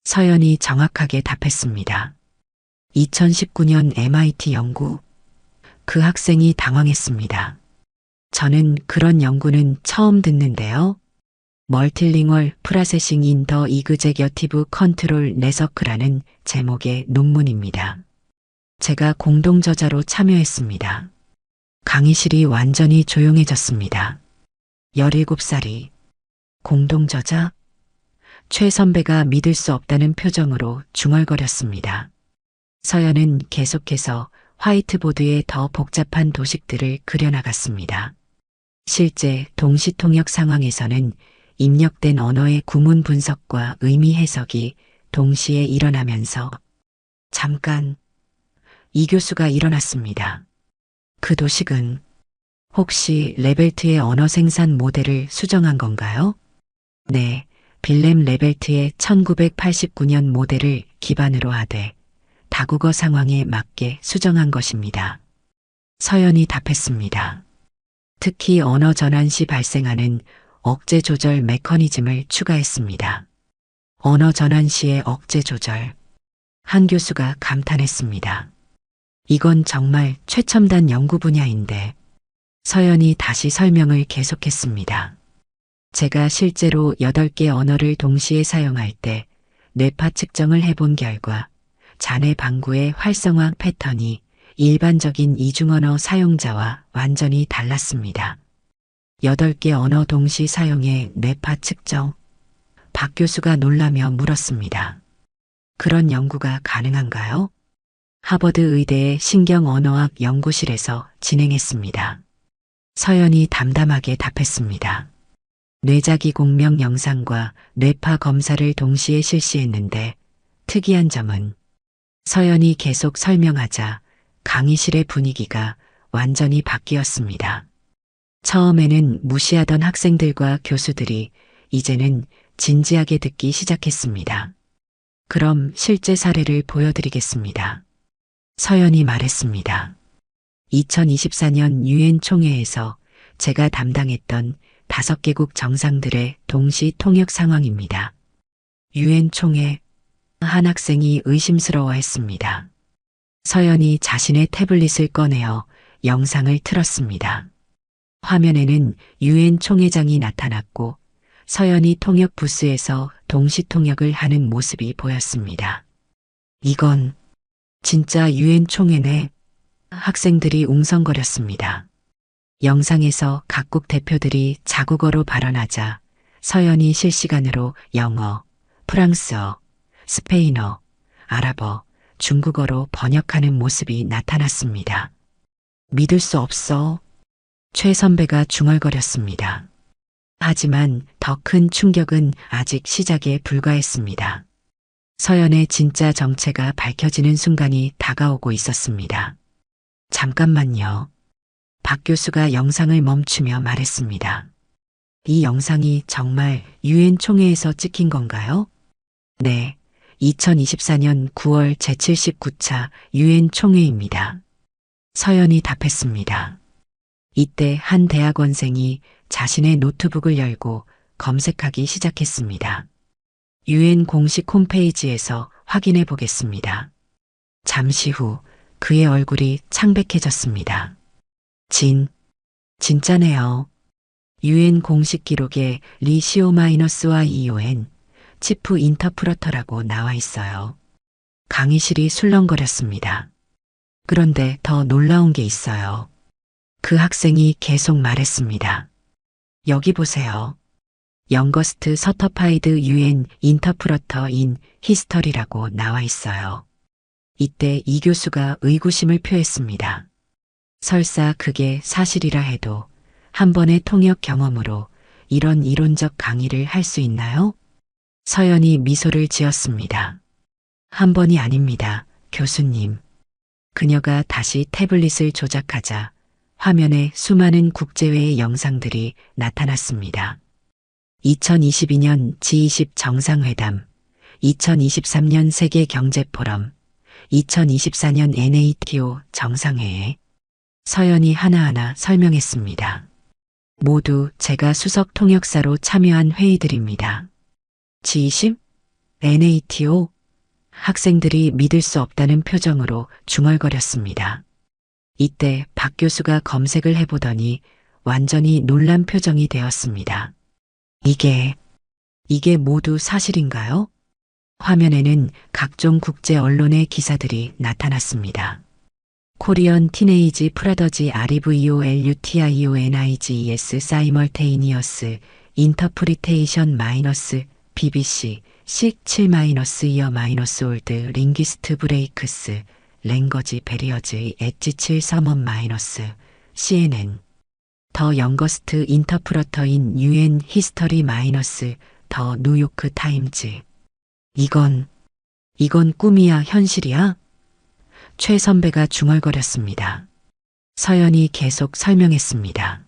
서연이 정확하게 답했습니다. 2019년 MIT 연구. 그 학생이 당황했습니다. 저는 그런 연구는 처음 듣는데요. 멀티링얼 프라세싱 인 더 이그제겨티브 컨트롤 네서크라는 제목의 논문입니다. 제가 공동 저자로 참여했습니다. 강의실이 완전히 조용해졌습니다. 17살이 공동 저자? 최 선배가 믿을 수 없다는 표정으로 중얼거렸습니다. 서연은 계속해서 화이트보드에 더 복잡한 도식들을 그려나갔습니다. 실제 동시통역 상황에서는 입력된 언어의 구문 분석과 의미 해석이 동시에 일어나면서 잠깐, 이 교수가 일어났습니다. 그 도식은 혹시 레벨트의 언어 생산 모델을 수정한 건가요? 네, 빌렘 레벨트의 1989년 모델을 기반으로 하되 다국어 상황에 맞게 수정한 것입니다. 서연이 답했습니다. 특히 언어 전환 시 발생하는 억제 조절 메커니즘을 추가했습니다. 언어 전환 시의 억제 조절. 한 교수가 감탄했습니다. 이건 정말 최첨단 연구 분야인데. 서연이 다시 설명을 계속했습니다. 제가 실제로 8개 언어를 동시에 사용할 때 뇌파 측정을 해본 결과 자네 방구의 활성화 패턴이 일반적인 이중언어 사용자와 완전히 달랐습니다. 8개 언어 동시 사용의 뇌파 측정. 박 교수가 놀라며 물었습니다. 그런 연구가 가능한가요? 하버드 의대의 신경언어학 연구실에서 진행했습니다. 서연이 담담하게 답했습니다. 뇌자기 공명 영상과 뇌파 검사를 동시에 실시했는데 특이한 점은 서연이 계속 설명하자 강의실의 분위기가 완전히 바뀌었습니다. 처음에는 무시하던 학생들과 교수들이 이제는 진지하게 듣기 시작했습니다. 그럼 실제 사례를 보여드리겠습니다. 서연이 말했습니다. 2024년 유엔 총회에서 제가 담당했던 5개국 정상들의 동시 통역 상황입니다. 유엔 총회. 한 학생이 의심스러워했습니다. 서연이 자신의 태블릿을 꺼내어 영상을 틀었습니다. 화면에는 유엔 총회장이 나타났고 서연이 통역 부스에서 동시 통역을 하는 모습이 보였습니다. 이건 진짜 유엔 총회네. 학생들이 웅성거렸습니다. 영상에서 각국 대표들이 자국어로 발언하자 서연이 실시간으로 영어, 프랑스어, 스페인어, 아랍어, 중국어로 번역하는 모습이 나타났습니다. 믿을 수 없어. 최 선배가 중얼거렸습니다. 하지만 더 큰 충격은 아직 시작에 불과했습니다. 서연의 진짜 정체가 밝혀지는 순간이 다가오고 있었습니다. 잠깐만요. 박 교수가 영상을 멈추며 말했습니다. 이 영상이 정말 유엔 총회에서 찍힌 건가요? 네, 2024년 9월 제79차 유엔 총회입니다. 서연이 답했습니다. 이때 한 대학원생이 자신의 노트북을 열고 검색하기 시작했습니다. 유엔 공식 홈페이지에서 확인해 보겠습니다. 잠시 후 그의 얼굴이 창백해졌습니다. 진짜네요. 유엔 공식 기록에 리시오-ION 치프 인터프러터라고 나와 있어요. 강의실이 술렁거렸습니다. 그런데 더 놀라운 게 있어요. 그 학생이 계속 말했습니다. 여기 보세요. 영거스트 서터파이드 UN 인터프러터 인 히스터리라고 나와 있어요. 이때 이 교수가 의구심을 표했습니다. 설사 그게 사실이라 해도 한 번의 통역 경험으로 이런 이론적 강의를 할 수 있나요? 서연이 미소를 지었습니다. 한 번이 아닙니다, 교수님. 그녀가 다시 태블릿을 조작하자 화면에 수많은 국제회의 영상들이 나타났습니다. 2022년 G20 정상회담, 2023년 세계경제포럼, 2024년 NATO 정상회의. 서연이 하나하나 설명했습니다. 모두 제가 수석 통역사로 참여한 회의들입니다. G20? NATO? 학생들이 믿을 수 없다는 표정으로 중얼거렸습니다. 이때 박 교수가 검색을 해보더니 완전히 놀란 표정이 되었습니다. 이게 모두 사실인가요? 화면에는 각종 국제 언론의 기사들이 나타났습니다. 코리언 티네이지 프라더지 REVOLUTIONIGES 사이멀테이니어스 인터프리테이션 마이너스 BBC 식 7-이어 마이너스 올드 링기스트 브레이크스 랭거지 베리어즈의 엣지 7 서먼 마이너스 CNN 더 영거스트 인터프러터인 UN 히스터리 마이너스 더 뉴요크 타임즈. 이건 꿈이야 현실이야? 최 선배가 중얼거렸습니다. 서연이 계속 설명했습니다.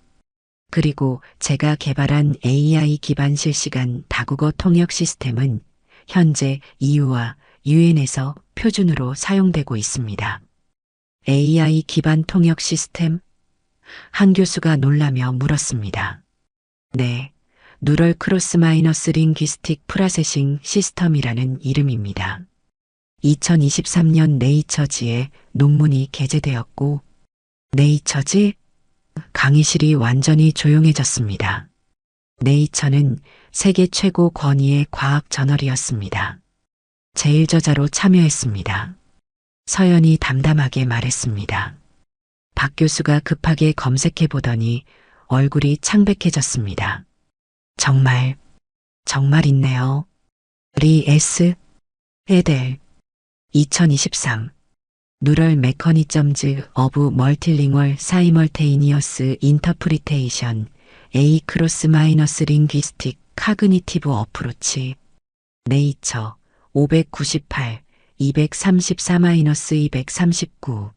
그리고 제가 개발한 AI 기반 실시간 다국어 통역 시스템은 현재 EU와 UN에서 표준으로 사용되고 있습니다. AI 기반 통역 시스템? 한 교수가 놀라며 물었습니다. 네, 뉴럴 크로스 마이너스 링귀스틱 프로세싱 시스템이라는 이름입니다. 2023년 네이처지에 논문이 게재되었고, 네이처지? 강의실이 완전히 조용해졌습니다. 네이처는 세계 최고 권위의 과학 저널이었습니다. 제일 저자로 참여했습니다. 서연이 담담하게 말했습니다. 박 교수가 급하게 검색해 보더니 얼굴이 창백해졌습니다. 정말 있네요. 리 S. 에델 2023 뉴럴 메커니점즈 어브 멀티링월 사이멀테이니어스 인터프리테이션 A 크로스 마이너스 링귀스틱 카그니티브 어프로치 네이처 598 234-239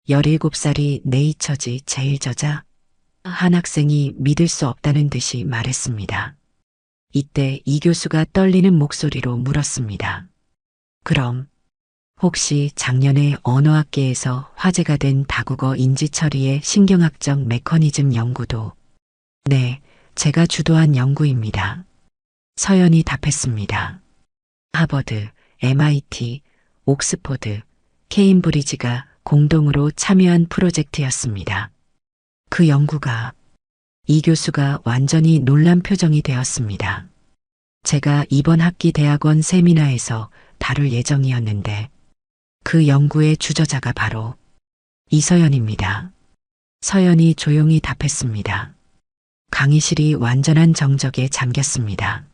17살이 네이처지 제일 저자? 한 학생이 믿을 수 없다는 듯이 말했습니다. 이때 이 교수가 떨리는 목소리로 물었습니다. 그럼 혹시 작년에 언어학계에서 화제가 된 다국어 인지 처리의 신경학적 메커니즘 연구도? 네, 제가 주도한 연구입니다. 서연이 답했습니다. 하버드, MIT, 옥스포드, 케임브리지가 공동으로 참여한 프로젝트였습니다. 그 연구가 이 교수가 완전히 놀란 표정이 되었습니다. 제가 이번 학기 대학원 세미나에서 다룰 예정이었는데 그 연구의 주저자가 바로 이서연입니다. 서연이 조용히 답했습니다. 강의실이 완전한 정적에 잠겼습니다.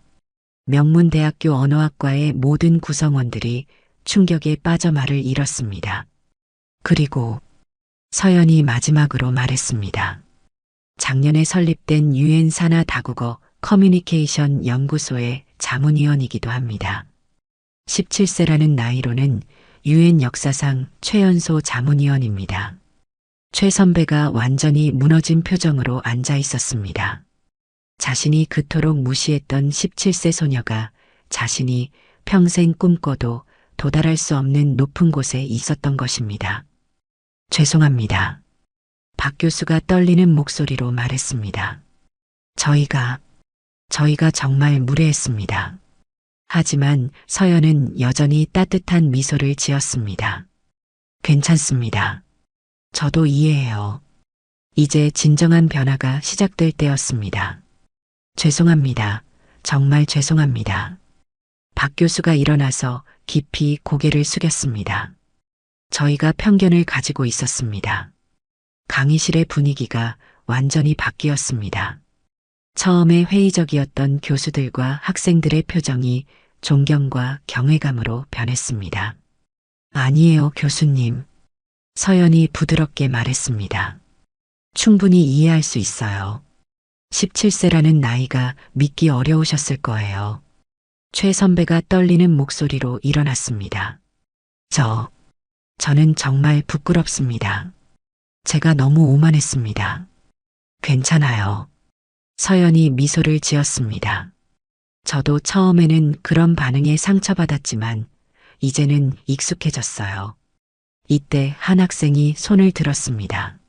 명문대학교 언어학과의 모든 구성원들이 충격에 빠져 말을 잃었습니다. 그리고 서연이 마지막으로 말했습니다. 작년에 설립된 UN 산하 다국어 커뮤니케이션 연구소의 자문위원이기도 합니다. 17세라는 나이로는 UN 역사상 최연소 자문위원입니다. 최 선배가 완전히 무너진 표정으로 앉아 있었습니다. 자신이 그토록 무시했던 17세 소녀가 자신이 평생 꿈꿔도 도달할 수 없는 높은 곳에 있었던 것입니다. 죄송합니다. 박 교수가 떨리는 목소리로 말했습니다. 저희가 정말 무례했습니다. 하지만 서연은 여전히 따뜻한 미소를 지었습니다. 괜찮습니다. 저도 이해해요. 이제 진정한 변화가 시작될 때였습니다. 죄송합니다. 정말 죄송합니다. 박 교수가 일어나서 깊이 고개를 숙였습니다. 저희가 편견을 가지고 있었습니다. 강의실의 분위기가 완전히 바뀌었습니다. 처음에 회의적이었던 교수들과 학생들의 표정이 존경과 경외감으로 변했습니다. 아니에요, 교수님. 서연이 부드럽게 말했습니다. 충분히 이해할 수 있어요. 17세라는 나이가 믿기 어려우셨을 거예요. 최 선배가 떨리는 목소리로 일어났습니다. 저는 정말 부끄럽습니다. 제가 너무 오만했습니다. 괜찮아요. 서연이 미소를 지었습니다. 저도 처음에는 그런 반응에 상처받았지만 이제는 익숙해졌어요. 이때 한 학생이 손을 들었습니다.